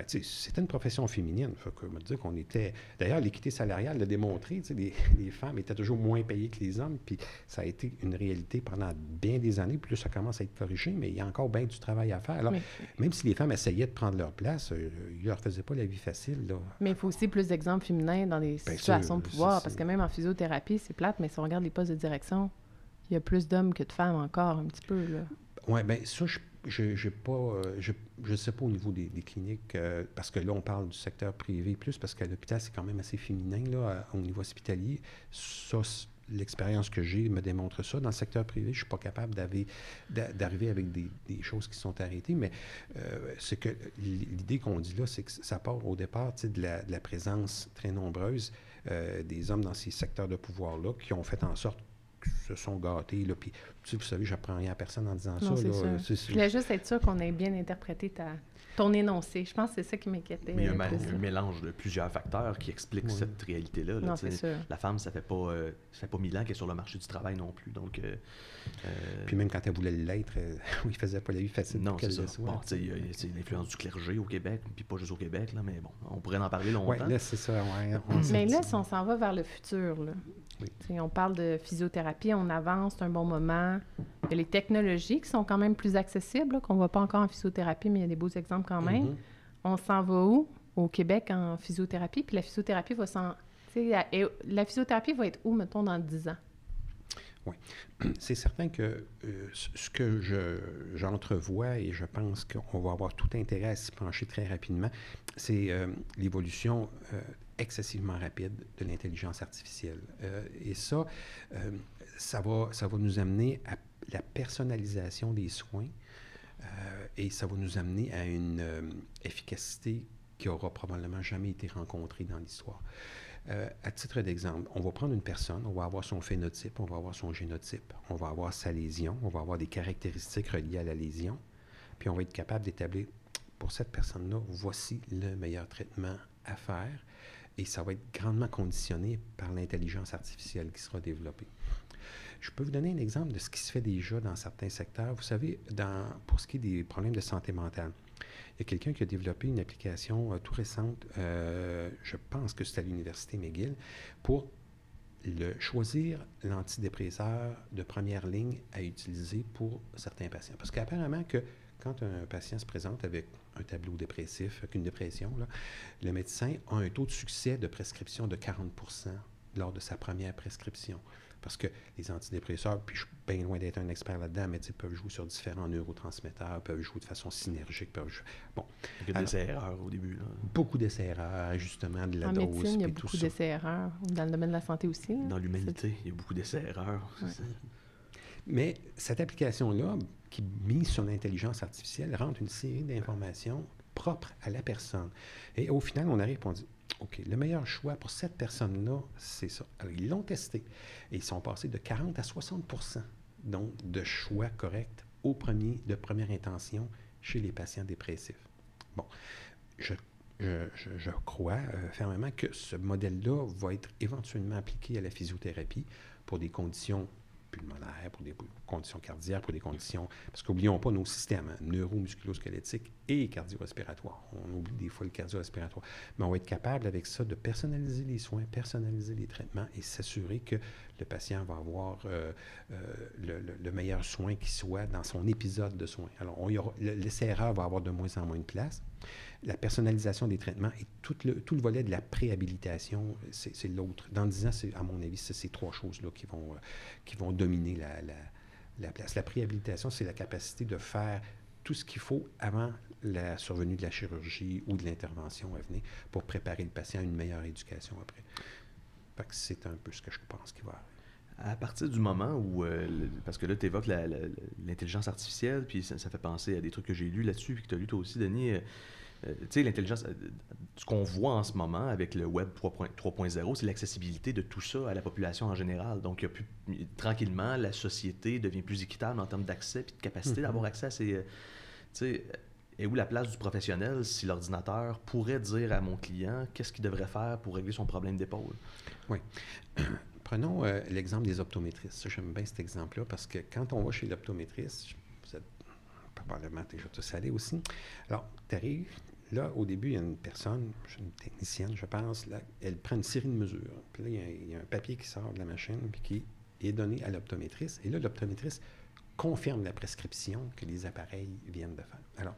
c'était une profession féminine, il faut me dire qu'on était... D'ailleurs, l'équité salariale l'a démontré, les femmes étaient toujours moins payées que les hommes, puis ça a été une réalité pendant bien des années, puis là, ça commence à être corrigé, mais il y a encore bien du travail à faire. Alors, même si les femmes essayaient de prendre leur place, ils ne leur faisaient pas la vie facile. Là. Mais il faut aussi plus d'exemples féminins dans des situations de pouvoir, parce que même en physiothérapie, c'est plate, mais si on regarde les postes de direction, il y a plus d'hommes que de femmes encore, un petit peu, là. Oui, bien, ça, je ne sais pas au niveau des cliniques, parce que là, on parle du secteur privé plus, parce qu'à l'hôpital, c'est quand même assez féminin, là, au niveau hospitalier. Ça, l'expérience que j'ai me démontre ça. Dans le secteur privé, je ne suis pas capable d'arriver avec des choses qui sont arrêtées, mais c'est que l'idée qu'on dit là, c'est que ça part au départ de la présence très nombreuse des hommes dans ces secteurs de pouvoir-là qui ont fait en sorte se sont gâtés. Là, puis, vous savez, je n'apprends rien à personne en disant non, ça. Là, je voulais juste être sûr qu'on ait bien interprété ton énoncé. Je pense que c'est ça qui m'inquiétait. Mais il y a un mélange de plusieurs facteurs qui expliquent cette réalité-là. Là, non, c'est sûr. La femme, ça fait pas 1000 ans qu'elle est sur le marché du travail non plus. Donc, puis même quand elle voulait l'être, il ne faisait pas la vie facile. Non, c'est ça. Bon, il y a l'influence du clergé au Québec, puis pas juste au Québec, là, mais bon, on pourrait en parler longtemps. Oui, là, c'est ça. Ouais, mais là, si on s'en va vers le futur, là, on parle de physiothérapie, on avance, c'est un bon moment. Il y a les technologies qui sont quand même plus accessibles, là, qu'on ne voit pas encore en physiothérapie, mais il y a des beaux exemples quand même. Mm-hmm. On s'en va où? Au Québec en physiothérapie, puis la physiothérapie la physiothérapie va être où, mettons, dans 10 ans? Oui. C'est certain que ce que j'entrevois, et je pense qu'on va avoir tout intérêt à s'y pencher très rapidement, c'est l'évolution excessivement rapide de l'intelligence artificielle. Et ça va nous amener à la personnalisation des soins et ça va nous amener à une efficacité qui n'aura probablement jamais été rencontrée dans l'histoire. À titre d'exemple, on va prendre une personne, on va avoir son phénotype, on va avoir son génotype, on va avoir sa lésion, on va avoir des caractéristiques reliées à la lésion, puis on va être capable d'établir, pour cette personne-là, voici le meilleur traitement à faire, et ça va être grandement conditionné par l'intelligence artificielle qui sera développée. Je peux vous donner un exemple de ce qui se fait déjà dans certains secteurs. Vous savez, pour ce qui est des problèmes de santé mentale, il y a quelqu'un qui a développé une application tout récente, je pense que c'est à l'Université McGill, pour choisir l'antidépresseur de première ligne à utiliser pour certains patients. Parce qu'apparemment que quand un patient se présente avec un tableau dépressif, avec une dépression, là, le médecin a un taux de succès de prescription de 40 % lors de sa première prescription. Parce que les antidépresseurs, puis je suis bien loin d'être un expert là-dedans, mais peuvent jouer sur différents neurotransmetteurs, peuvent jouer de façon synergique. Bon. Il y a des essais-erreurs au début. Là. Beaucoup d'essais-erreurs, ajustement de la dose. En médecine, il y a puis tout beaucoup ça. d'essais-erreurs. Dans le domaine de la santé aussi. Là. Dans l'humanité, il y a beaucoup d'essais-erreurs. Ouais. Mais cette application-là, qui mise sur l'intelligence artificielle, rentre une série d'informations propres à la personne. Et au final, on arrive et on dit, OK, le meilleur choix pour cette personne-là, c'est ça. Alors, ils l'ont testé et ils sont passés de 40 à 60 % donc de choix corrects de première intention chez les patients dépressifs. Bon, je crois fermement que ce modèle-là va être éventuellement appliqué à la physiothérapie pour des conditions pulmonaires, pour des conditions cardiaques, pour des conditions... Parce qu'oublions pas nos systèmes, hein, neuromusculo-squelettiques et cardio-respiratoires. On oublie des fois le cardio-respiratoire. Mais on va être capable avec ça de personnaliser les soins, personnaliser les traitements et s'assurer que le patient va avoir le meilleur soin qui soit dans son épisode de soins. Alors, l'essai-erreur va avoir de moins en moins de place. La personnalisation des traitements et tout le volet de la préhabilitation, c'est l'autre. Dans 10 ans, à mon avis, c'est ces trois choses-là qui vont dominer la place. La préhabilitation, c'est la capacité de faire tout ce qu'il faut avant la survenue de la chirurgie ou de l'intervention à venir pour préparer le patient à une meilleure éducation après. Fait que c'est un peu ce que je pense qu'il va arriver. À partir du moment où, parce que là, tu évoques l'intelligence artificielle, puis ça fait penser à des trucs que j'ai lus là-dessus, puis que tu as lu toi aussi, Denis. Tu sais, l'intelligence, ce qu'on voit en ce moment avec le Web 3.0, c'est l'accessibilité de tout ça à la population en général. Donc, tranquillement, la société devient plus équitable en termes d'accès puis de capacité d'avoir accès à ces... tu sais, et où la place du professionnel si l'ordinateur pourrait dire à mon client qu'est-ce qu'il devrait faire pour régler son problème d'épaule? Oui. Prenons l'exemple des optométristes. J'aime bien cet exemple-là parce que quand on va chez l'optométriste, vous êtes probablement déjà tous allés aussi. Alors, tu arrives, là, au début, il y a une personne, une technicienne, je pense, là, elle prend une série de mesures. Puis là, il y a un papier qui sort de la machine puis qui est donné à l'optométriste. Et là, l'optométriste confirme la prescription que les appareils viennent de faire. Alors,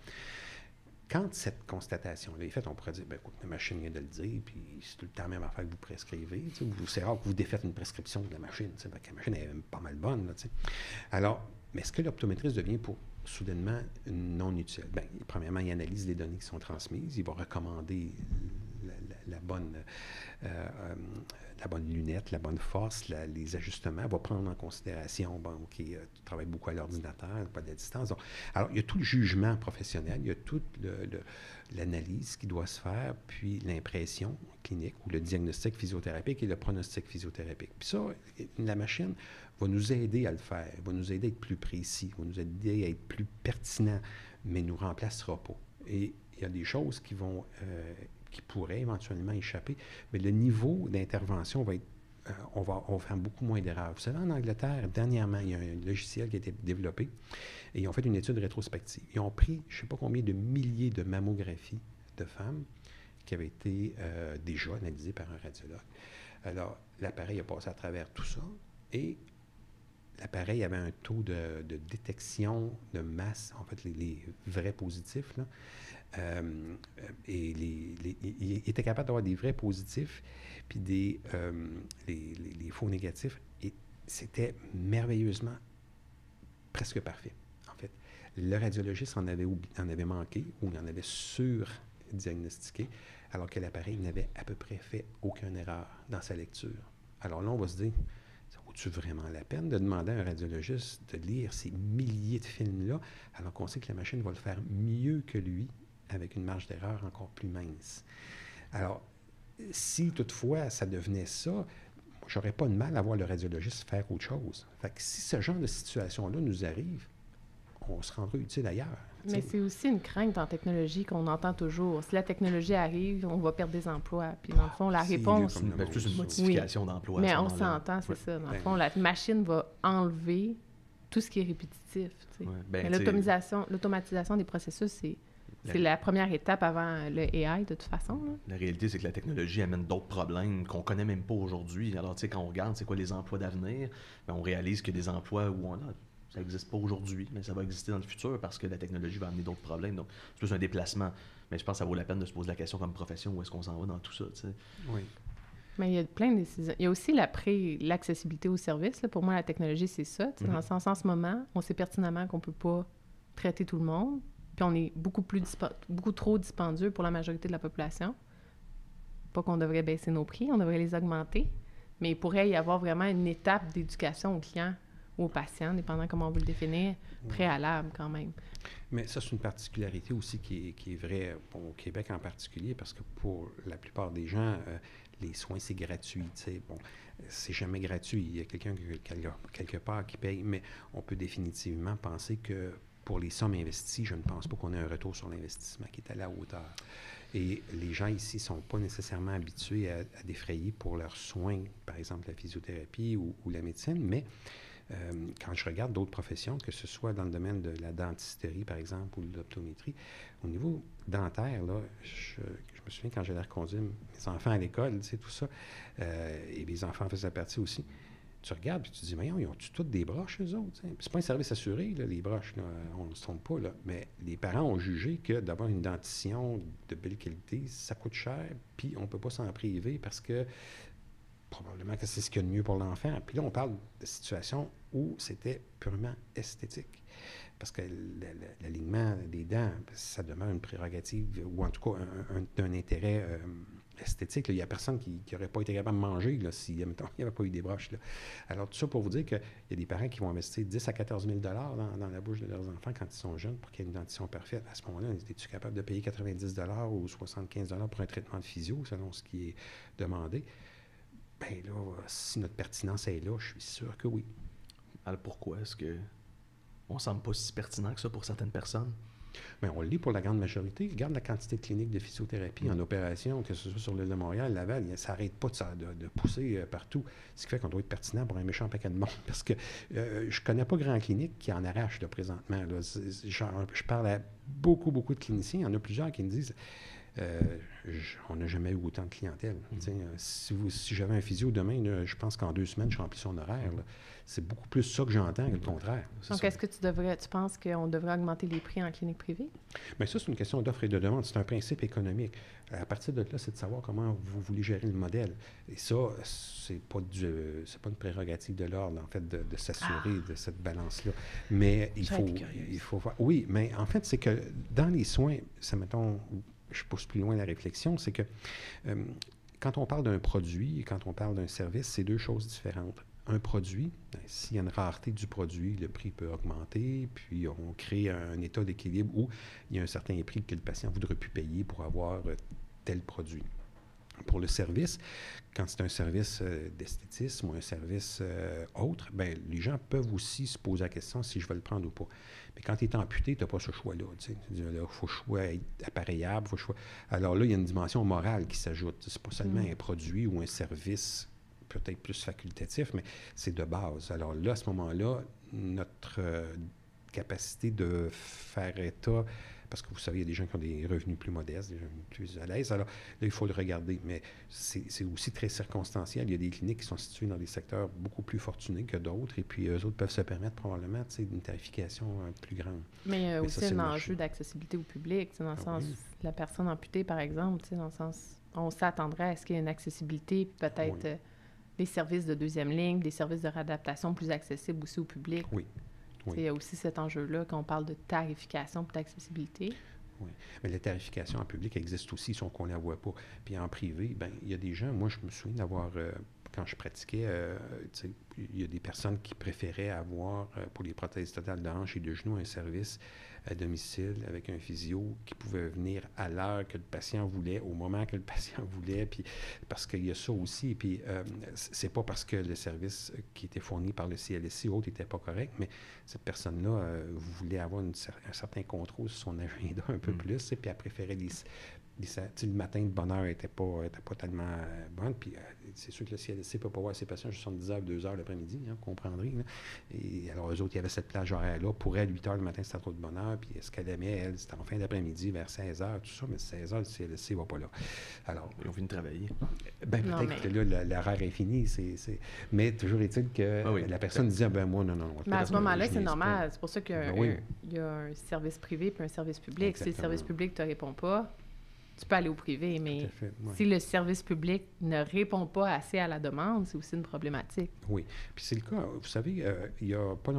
quand cette constatation-là est faite, on pourrait dire, bien, écoute, la machine vient de le dire, puis c'est tout le temps la même affaire que vous prescrivez. C'est rare que vous défaites une prescription de la machine. La machine est même pas mal bonne. Là, alors, mais est-ce que l'optométriste devient soudainement non utile? Bien, premièrement, il analyse les données qui sont transmises. Il va recommander la bonne lunette, la bonne force, les ajustements. Il va prendre en considération, tu travailles beaucoup à l'ordinateur, pas de la distance. Donc, alors, il y a tout le jugement professionnel, il y a toute l'analyse qui doit se faire, puis l'impression clinique ou le diagnostic physiothérapique et le pronostic physiothérapique. Puis ça, la machine va nous aider à le faire, va nous aider à être plus précis, va nous aider à être plus pertinent, mais ne nous remplacera pas. Et il y a des choses qui pourraient éventuellement échapper, mais le niveau d'intervention va être, on va faire beaucoup moins d'erreurs. Vous savez, en Angleterre, dernièrement, il y a un logiciel qui a été développé et ils ont fait une étude rétrospective. Ils ont pris, je ne sais pas combien de milliers de mammographies de femmes qui avaient été déjà analysées par un radiologue. Alors, l'appareil a passé à travers tout ça et l'appareil avait un taux de détection de masse, en fait, les vrais positifs, là, et il était capable d'avoir des vrais positifs puis les faux négatifs. Et c'était merveilleusement presque parfait, en fait. Le radiologiste en avait manqué ou en avait surdiagnostiqué, alors que l'appareil n'avait à peu près fait aucune erreur dans sa lecture. Alors là, on va se dire, ça vaut-tu vraiment la peine de demander à un radiologiste de lire ces milliers de films-là, alors qu'on sait que la machine va le faire mieux que lui, avec une marge d'erreur encore plus mince. Alors, si toutefois ça devenait ça, j'aurais pas de mal à voir le radiologiste faire autre chose. Fait que si ce genre de situation-là nous arrive, on se rendra utile ailleurs. Mais c'est aussi une crainte en technologie qu'on entend toujours. Si la technologie arrive, on va perdre des emplois. Puis dans le fond, la réponse... C'est plus une modification d'emploi. Mais on s'entend, c'est ça. Dans le fond, la machine va enlever tout ce qui est répétitif. Mais l'automatisation des processus, c'est C'est la première étape avant le AI, de toute façon. Là. La réalité, c'est que la technologie amène d'autres problèmes qu'on connaît même pas aujourd'hui. Alors, tu sais, quand on regarde c'est quoi les emplois d'avenir, ben, on réalise que des emplois où ça n'existe pas aujourd'hui, mais ça va exister dans le futur parce que la technologie va amener d'autres problèmes. Donc, c'est plus un déplacement. Mais je pense que ça vaut la peine de se poser la question comme profession, où est-ce qu'on s'en va dans tout ça, tu sais. Oui. Mais il y a plein de décisions. Il y a aussi l'accessibilité aux services. Là. Pour moi, la technologie, c'est ça. Dans le sens, en ce moment, on sait pertinemment qu'on ne peut pas traiter tout le monde. Puis on est beaucoup trop dispendieux pour la majorité de la population. Pas qu'on devrait baisser nos prix, on devrait les augmenter. Mais il pourrait y avoir vraiment une étape d'éducation aux clients ou aux patients, dépendant comment on veut le définir, préalable quand même. Mais ça, c'est une particularité aussi qui est vraie au Québec en particulier, parce que pour la plupart des gens, les soins, c'est gratuit. Bon, c'est jamais gratuit. Il y a quelqu'un quelque part qui paye, mais on peut définitivement penser que pour les sommes investies, je ne pense pas qu'on ait un retour sur l'investissement qui est à la hauteur. Et les gens ici ne sont pas nécessairement habitués à défrayer pour leurs soins, par exemple la physiothérapie ou la médecine, mais quand je regarde d'autres professions, que ce soit dans le domaine de la dentisterie, par exemple, ou de l'optométrie, au niveau dentaire, là, je me souviens quand j'allais reconduire mes enfants à l'école, tu sais, tout ça, et mes enfants faisaient partie aussi. Tu regardes et tu te dis, voyons, ils ont-tu toutes des broches, eux autres? T'sais? C'est pas un service assuré, là, les broches, là, on ne se trompe pas, là. Mais les parents ont jugé que d'avoir une dentition de belle qualité, ça coûte cher, puis on ne peut pas s'en priver parce que probablement que c'est ce qu'il y a de mieux pour l'enfant. Puis là, on parle de situations où c'était purement esthétique. Parce que l'alignement des dents, ça demeure une prérogative, ou en tout cas un intérêt esthétique. Là. Il n'y a personne qui n'aurait pas été capable de manger s'il n'y avait pas eu des broches. Là. Alors, tout ça pour vous dire qu'il y a des parents qui vont investir 10 à 14 000 dans la bouche de leurs enfants quand ils sont jeunes pour qu'il y ait une dentition parfaite. À ce moment-là, es-tu capable de payer 90 ou 75 pour un traitement de physio, selon ce qui est demandé? Bien là, si notre pertinence est là, je suis sûr que oui. Alors pourquoi est-ce qu'on ne semble pas si pertinent que ça pour certaines personnes? Bien, on le lit pour la grande majorité. Regarde la quantité de cliniques de physiothérapie en opération, que ce soit sur l'île de Montréal, Laval, ça n'arrête pas de pousser partout. Ce qui fait qu'on doit être pertinent pour un méchant paquet de monde. Parce que je ne connais pas grand clinique qui en arrache là, présentement. Là. Je parle à beaucoup de cliniciens. Il y en a plusieurs qui me disent on n'a jamais eu autant de clientèle. Si j'avais un physio demain, là, je pense qu'en 2 semaines, je remplis son horaire. Là. C'est beaucoup plus ça que j'entends que le contraire. Donc, est-ce que tu penses qu'on devrait augmenter les prix en clinique privée? Bien, ça, c'est une question d'offre et de demande. C'est un principe économique. À partir de là, c'est de savoir comment vous voulez gérer le modèle. Et ça, c'est pas une prérogative de l'ordre, en fait, de s'assurer de cette balance-là. Mais il faut voir. Oui, mais en fait, c'est que dans les soins, mettons, je pousse plus loin la réflexion, c'est que quand on parle d'un produit et quand on parle d'un service, c'est 2 choses différentes. Un produit, s'il y a une rareté du produit, le prix peut augmenter, puis on crée un état d'équilibre où il y a un certain prix que le patient ne voudrait plus payer pour avoir tel produit. Pour le service, quand c'est un service d'esthétisme ou un service autre, bien, les gens peuvent aussi se poser la question si je vais le prendre ou pas. Mais quand tu es amputé, tu n'as pas ce choix-là. Il faut choix être appareillable. Alors là, il y a une dimension morale qui s'ajoute. C'est pas seulement un produit ou un service peut-être plus facultatif, mais c'est de base. Alors là, à ce moment-là, notre capacité de faire état, parce que vous savez, il y a des gens qui ont des revenus plus modestes, des revenus plus à l'aise, alors là, il faut le regarder, mais c'est aussi très circonstanciel. Il y a des cliniques qui sont situées dans des secteurs beaucoup plus fortunés que d'autres, et puis eux autres peuvent se permettre probablement une tarification plus grande. Mais il y a aussi un enjeu d'accessibilité au public, dans le sens, la personne amputée, par exemple, dans le sens, on s'attendrait à ce qu'il y ait une accessibilité, peut-être des services de 2e ligne, des services de réadaptation plus accessibles aussi au public. Oui. Il y a aussi cet enjeu-là quand on parle de tarification et d'accessibilité. Oui, mais la tarification en public existe aussi, sauf qu'on ne la voit pas. Puis en privé, bien, il y a des gens, moi je me souviens d'avoir, quand je pratiquais, il y a des personnes qui préféraient avoir, pour les prothèses totales de hanche et de genoux, un service à domicile avec un physio qui pouvait venir à l'heure que le patient voulait, au moment que le patient voulait, puis parce qu'il y a ça aussi, puis c'est pas parce que le service qui était fourni par le CLSC ou autre n'était pas correct, mais cette personne-là voulait avoir un certain contrôle sur son agenda un peu plus, puis elle préférait le matin de bonne heure n'était pas tellement bonne, puis c'est sûr que le CLSC ne peut pas voir ses patients jusqu'à 70 heures, 2 heures l'après-midi, hein, vous comprendrez. Là. Et alors, eux autres, il y avait cette plage horaire-là. Pour elle, 8 heures le matin, c'était trop de bonne heure. Puis ce qu'elle aimait, elle, c'était en fin d'après-midi, vers 16 heures, tout ça. Mais 16 heures, le CLSC ne va pas là. Alors, Ils ont fini de travailler. Ben, peut-être que là, l'horaire est fini. Mais toujours est-il que la personne disait, ben moi, non. Mais à ce moment-là, c'est normal. C'est pour ça qu'il y a un service privé puis un service public. Exactement. Si le service public ne te répond pas, tu peux aller au privé. Mais ouais. si le service public ne répond pas assez à la demande, c'est aussi une problématique. Oui. Puis c'est le cas. Vous savez, il y a pas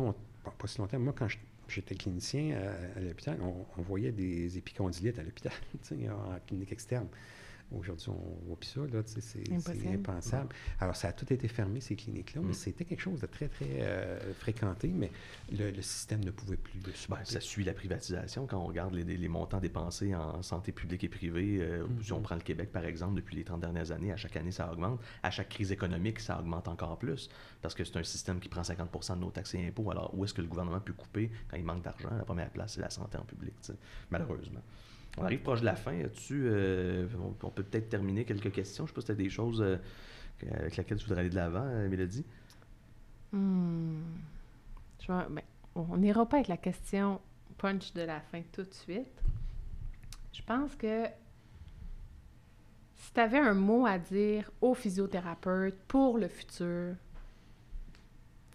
si longtemps, moi, quand j'étais clinicien à l'hôpital, on voyait des épicondylites à l'hôpital, en clinique externe. Aujourd'hui, on voit plus ça, là, c'est impensable. Alors, ça a tout été fermé, ces cliniques-là, mais c'était quelque chose de très, très fréquenté, mais le système ne pouvait plus le supporter. Ça suit la privatisation. Quand on regarde les montants dépensés en santé publique et privée, si on prend le Québec, par exemple, depuis les 30 dernières années, à chaque année, ça augmente. À chaque crise économique, ça augmente encore plus, parce que c'est un système qui prend 50% de nos taxes et impôts. Alors, où est-ce que le gouvernement peut couper quand il manque d'argent? La première place, c'est la santé en public, malheureusement. On arrive proche de la fin. On peut peut-être terminer quelques questions. Je ne sais pas si tu as des choses avec lesquelles tu voudrais aller de l'avant, Mélodie. On n'ira pas avec la question punch de la fin tout de suite. Je pense que si tu avais un mot à dire aux physiothérapeutes pour le futur,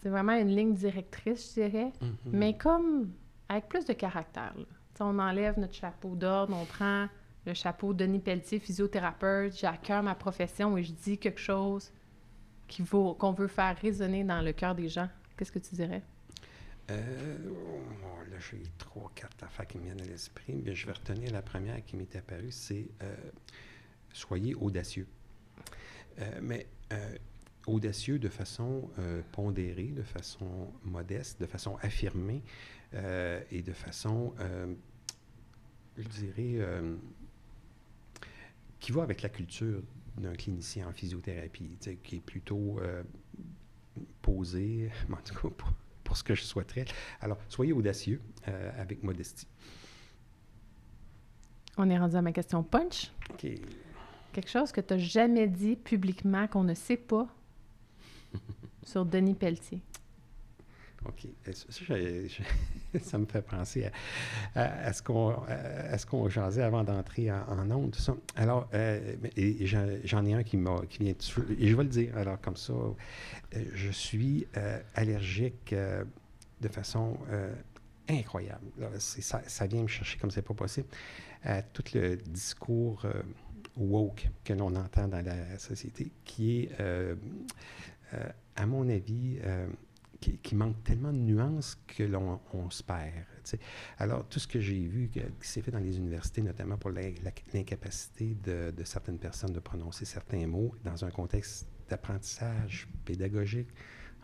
c'est vraiment une ligne directrice, je dirais, mais comme avec plus de caractère, là. On enlève notre chapeau d'ordre, on prend le chapeau de Denis Pelletier, physiothérapeute, j'ai à cœur ma profession et je dis quelque chose qu'on veut faire résonner dans le cœur des gens. Qu'est-ce que tu dirais? Là, j'ai 3-4 affaires qui me viennent à l'esprit, mais je vais retenir la première qui m'est apparue, c'est soyez audacieux. Mais audacieux de façon pondérée, de façon modeste, de façon affirmée, et de façon, je dirais, qui va avec la culture d'un clinicien en physiothérapie, qui est plutôt posé, en tout cas pour ce que je souhaiterais. Alors, soyez audacieux avec modestie. On est rendu à ma question punch. OK. Quelque chose que tu n'as jamais dit publiquement qu'on ne sait pas sur Denis Pelletier. OK. Ça me fait penser à ce qu'on jasait avant d'entrer en ondes, tout ça. Alors, j'en ai un qui vient... Et je vais le dire, alors comme ça, je suis allergique de façon incroyable. Là, ça vient me chercher comme c'est pas possible. Tout le discours woke que l'on entend dans la société, qui est, à mon avis... qui manque tellement de nuances que l'on se perd. T'sais. Alors, tout ce que j'ai vu qui s'est fait dans les universités, notamment pour l'incapacité de certaines personnes de prononcer certains mots dans un contexte d'apprentissage pédagogique,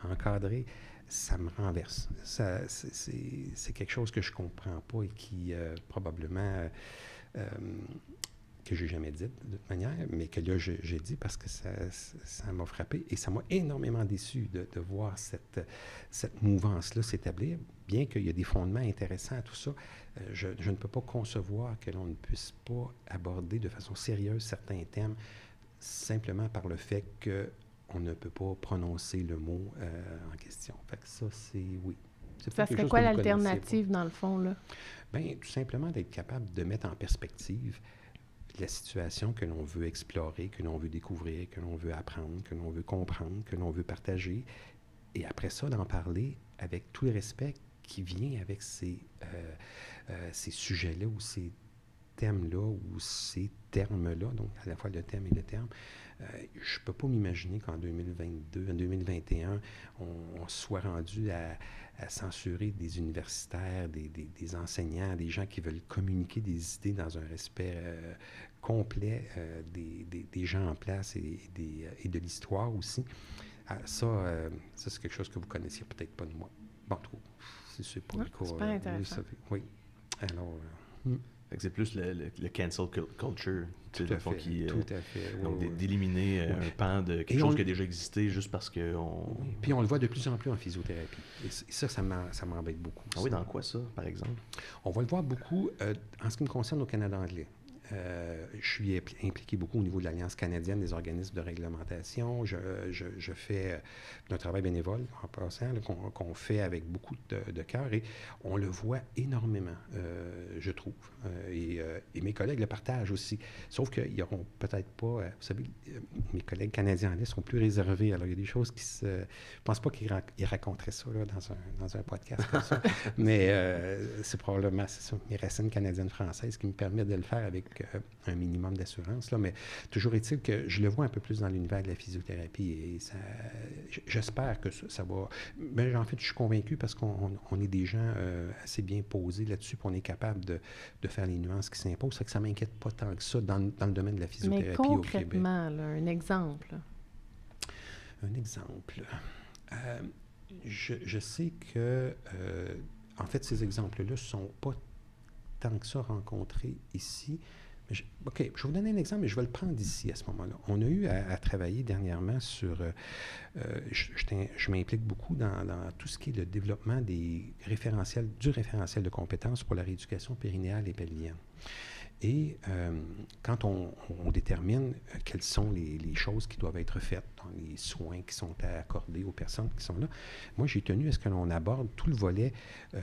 encadré, ça me renverse. C'est quelque chose que je ne comprends pas et qui, probablement... que je n'ai jamais dit de toute manière, mais que là, j'ai dit parce que ça m'a frappé et ça m'a énormément déçu de voir cette mouvance-là s'établir, bien qu'il y ait des fondements intéressants à tout ça. Je ne peux pas concevoir que l'on ne puisse pas aborder de façon sérieuse certains thèmes simplement par le fait qu'on ne peut pas prononcer le mot en question. Fait que ça, c'est oui. Ça serait quoi l'alternative, dans le fond, là? Bien, tout simplement d'être capable de mettre en perspective la situation que l'on veut explorer, que l'on veut découvrir, que l'on veut apprendre, que l'on veut comprendre, que l'on veut partager, et après ça, d'en parler avec tout le respect qui vient avec ces sujets-là ou ces thèmes-là ou ces termes-là, donc à la fois le thème et le terme. Je ne peux pas m'imaginer qu'en 2022, en 2021, on soit rendu à censurer des universitaires, des enseignants, des gens qui veulent communiquer des idées dans un respect complet des gens en place et de l'histoire aussi. Ça, c'est quelque chose que vous ne connaissiez peut-être pas de moi. Bon, en tout cas, c'est pas le cas. Super intéressant. Oui. Alors... C'est plus le cancel culture, tout à fait. Donc, d'éliminer un pan de quelque chose qui a déjà existé juste parce que... Oui. Puis on le voit de plus en plus en physiothérapie. Et ça m'embête beaucoup. Ah oui, dans quoi ça, par exemple? On va le voir beaucoup, en ce qui me concerne, au Canada anglais. Je suis impliqué beaucoup au niveau de l'Alliance canadienne des organismes de réglementation. Je fais un travail bénévole, en passant, là, qu'on fait avec beaucoup de cœur et on le voit énormément, je trouve. Et mes collègues le partagent aussi. Sauf qu'ils n'auront peut-être pas... vous savez, mes collègues canadiens en lait sont plus réservés. Alors, il y a des choses qui se... Je ne pense pas qu'ils raconteraient ça là, dans un podcast comme ça. Mais c'est probablement ça, mes racines canadiennes-françaises qui me permettent de le faire avec un minimum d'assurance. Là, mais toujours est-il que je le vois un peu plus dans l'univers de la physiothérapie et ça, j'espère que ça va... Mais en fait, je suis convaincu parce qu'on est des gens assez bien posés là-dessus puis on est capable de faire les nuances qui s'imposent. Ça que ça ne m'inquiète pas tant que ça dans le domaine de la physiothérapie au Québec. Mais concrètement, là, un exemple. Un exemple. Je sais que, en fait, ces exemples-là ne sont pas tant que ça rencontrés ici. OK, je vais vous donner un exemple, mais je vais le prendre ici à ce moment-là. On a eu à travailler dernièrement sur... je m'implique beaucoup dans tout ce qui est le développement du référentiel de compétences pour la rééducation périnéale et pelvienne. Et quand on détermine quelles sont les choses qui doivent être faites, dans les soins qui sont accordés aux personnes qui sont là, moi, j'ai tenu à ce que l'on aborde tout le volet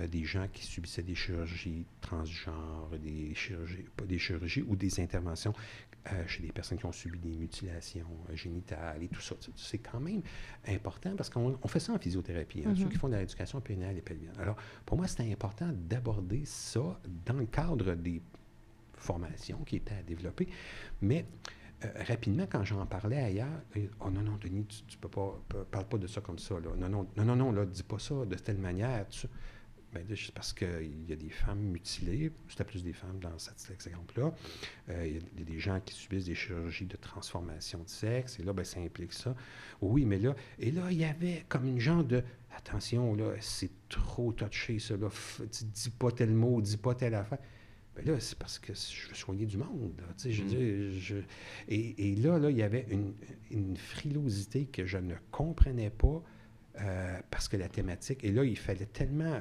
des gens qui subissaient des chirurgies transgenres, pas des chirurgies ou des interventions chez des personnes qui ont subi des mutilations génitales et tout ça. C'est quand même important parce qu'on fait ça en physiothérapie, hein, ceux qui font de la rééducation périnéale et pelvienne. Alors, pour moi, c'était important d'aborder ça dans le cadre des formation qui était à développer. Mais rapidement, quand j'en parlais ailleurs, « Oh non, non, Denis, tu peux pas, parle pas de ça comme ça. Là. Non, là, dis pas ça de telle manière. » Bien, c'est parce qu'il y a des femmes mutilées, c'était plus des femmes dans cet exemple-là. Il y a des gens qui subissent des chirurgies de transformation de sexe, et là, bien, ça implique ça. Oui, mais là, et là, il y avait comme une genre de « Attention, là, c'est trop touché, ça, là, dis pas tel mot, dis pas telle affaire. » Bien là, c'est parce que je veux soigner du monde. Là, je veux dire, et là, il y avait une frilosité que je ne comprenais pas parce que la thématique... Et là, il fallait tellement...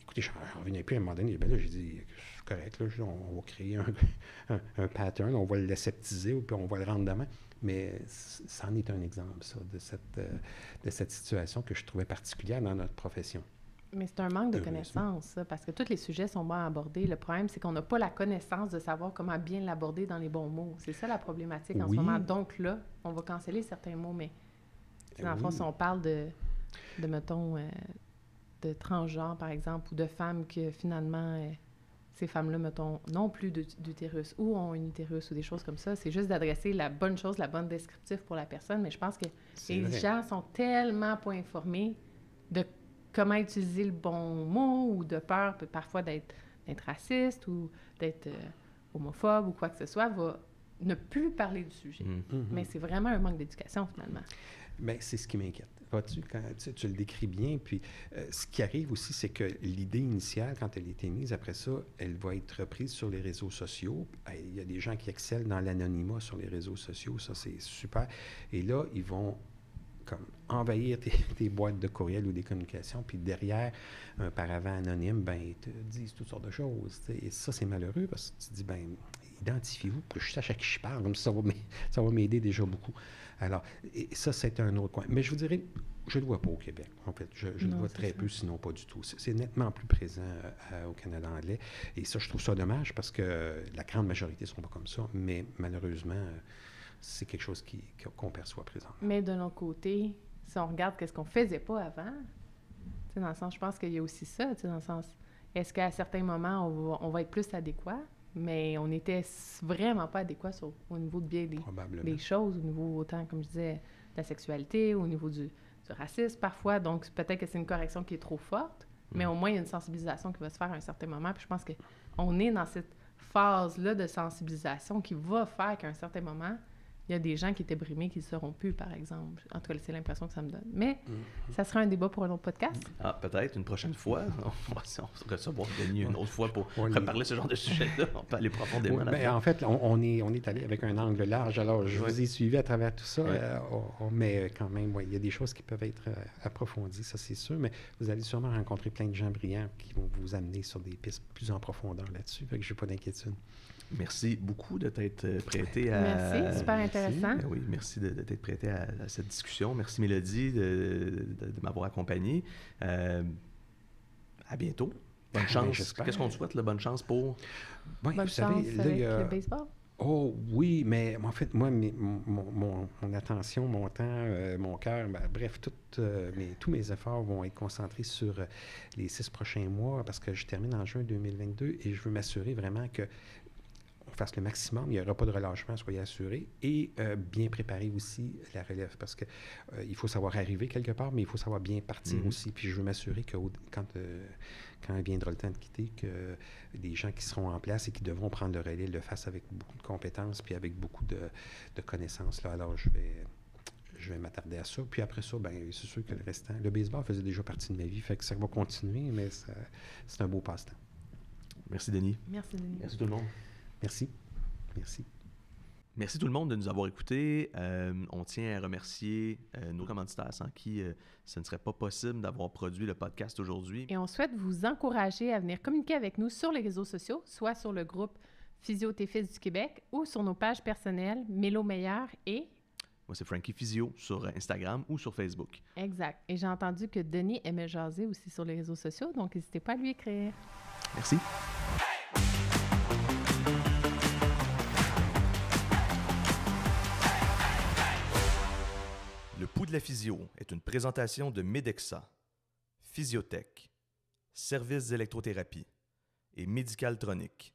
écoutez, je ne revenais plus à un moment donné. Bien là, j'ai dit, c'est correct, là, on va créer un pattern, on va l'aseptiser, puis on va le rendre demain. Mais ça en est un exemple, ça, de cette situation que je trouvais particulière dans notre profession. Mais c'est un manque de connaissance, ça, parce que tous les sujets sont bons à aborder. Le problème, c'est qu'on n'a pas la connaissance de savoir comment bien l'aborder dans les bons mots. C'est ça la problématique en ce moment. Donc là, on va canceller certains mots, mais dans le fond, si on parle de mettons, de transgenres, par exemple, ou de femmes que finalement, ces femmes-là, mettons, n'ont plus d'utérus ou ont un utérus ou des choses comme ça, c'est juste d'adresser la bonne chose, la bonne descriptif pour la personne. Mais je pense que les gens sont tellement pas informés de comment utiliser le bon mot ou de peur parfois d'être raciste ou d'être homophobe ou quoi que ce soit, va ne plus parler du sujet. Mais c'est vraiment un manque d'éducation, finalement. Bien, c'est ce qui m'inquiète. Vois-tu, quand tu le décris bien, puis ce qui arrive aussi, c'est que l'idée initiale, quand elle a été mise, après ça, elle va être reprise sur les réseaux sociaux. Il y a des gens qui excellent dans l'anonymat sur les réseaux sociaux, ça c'est super. Et là, ils vont comme envahir tes boîtes de courriel ou des communications, puis derrière un paravent anonyme, ben ils te disent toutes sortes de choses. T'sais. Et ça, c'est malheureux parce que tu te dis, ben identifiez-vous, que je sache à qui je parle, comme ça va m'aider déjà beaucoup. Alors, et ça, c'est un autre coin. Mais je vous dirais, je ne le vois pas au Québec. En fait, je le vois très peu, sinon pas du tout. C'est nettement plus présent au Canada anglais. Et ça, je trouve ça dommage parce que la grande majorité ne sont pas comme ça, mais malheureusement... c'est quelque chose qu'on perçoit présentement. Mais de l'autre côté, si on regarde qu'est-ce qu'on faisait pas avant, dans le sens, je pense qu'il y a aussi ça, dans le sens, est-ce qu'à certains moments, on va être plus adéquat, mais on n'était vraiment pas adéquat au niveau de bien des choses, au niveau, autant, comme je disais, de la sexualité, au niveau du racisme parfois. Donc, peut-être que c'est une correction qui est trop forte, mais au moins, il y a une sensibilisation qui va se faire à un certain moment. Puis je pense qu'on est dans cette phase-là de sensibilisation qui va faire qu'à un certain moment, Il y a des gens qui étaient brimés qui ne le seront plus, par exemple. En tout cas, c'est l'impression que ça me donne. Mais ça sera un débat pour un autre podcast. Ah, peut-être une prochaine fois. On va recevoir Denis une autre fois pour Oui. reparler ce genre de sujet-là. On peut aller profondément Oui, là-dedans. en fait, on est allé avec un angle large. Alors, je vous ai suivi à travers tout ça. Ouais. Mais quand même, il y a des choses qui peuvent être approfondies, ça c'est sûr. Mais vous allez sûrement rencontrer plein de gens brillants qui vont vous amener sur des pistes plus en profondeur là-dessus. Fait que je n'ai pas d'inquiétude. Merci beaucoup de t'être prêté à... Merci, super intéressant. Oui, merci de t'être prêté à cette discussion. Merci Mélodie de m'avoir accompagné. À bientôt. Bonne chance. j'espère. Qu'est-ce qu'on te souhaite, bonne chance pour... Oui, Bonne vous savez, chance là, avec il y a... le baseball. Oh oui, mais en fait, moi, mon attention, mon temps, mon cœur, bref, tous mes efforts vont être concentrés sur les 6 prochains mois parce que je termine en juin 2022 et je veux m'assurer vraiment que on fasse le maximum, il n'y aura pas de relâchement, soyez assurés, et bien préparer aussi la relève parce que il faut savoir arriver quelque part, mais il faut savoir bien partir aussi. Puis je veux m'assurer que quand viendra le temps de quitter, que les gens qui seront en place et qui devront prendre le relais le fassent avec beaucoup de compétences puis avec beaucoup de connaissances. Là. Alors, je vais m'attarder à ça. Puis après ça, c'est sûr que le restant... Le baseball faisait déjà partie de ma vie, fait que ça va continuer, mais c'est un beau passe-temps. Merci Denis. Merci, Denis. Merci tout le monde. Merci. Merci. Merci tout le monde de nous avoir écoutés. On tient à remercier nos commanditaires sans qui ce ne serait pas possible d'avoir produit le podcast aujourd'hui. Et on souhaite vous encourager à venir communiquer avec nous sur les réseaux sociaux, soit sur le groupe Physio Tes Fils du Québec ou sur nos pages personnelles Mélo Meilleur et... Moi, c'est Frankie Physio sur Instagram ou sur Facebook. Exact. Et j'ai entendu que Denis aimait jaser aussi sur les réseaux sociaux, donc n'hésitez pas à lui écrire. Merci. Le pouls de la physio est une présentation de Medexsa, Physiotech, Services d'électrothérapie et Médical Tronic.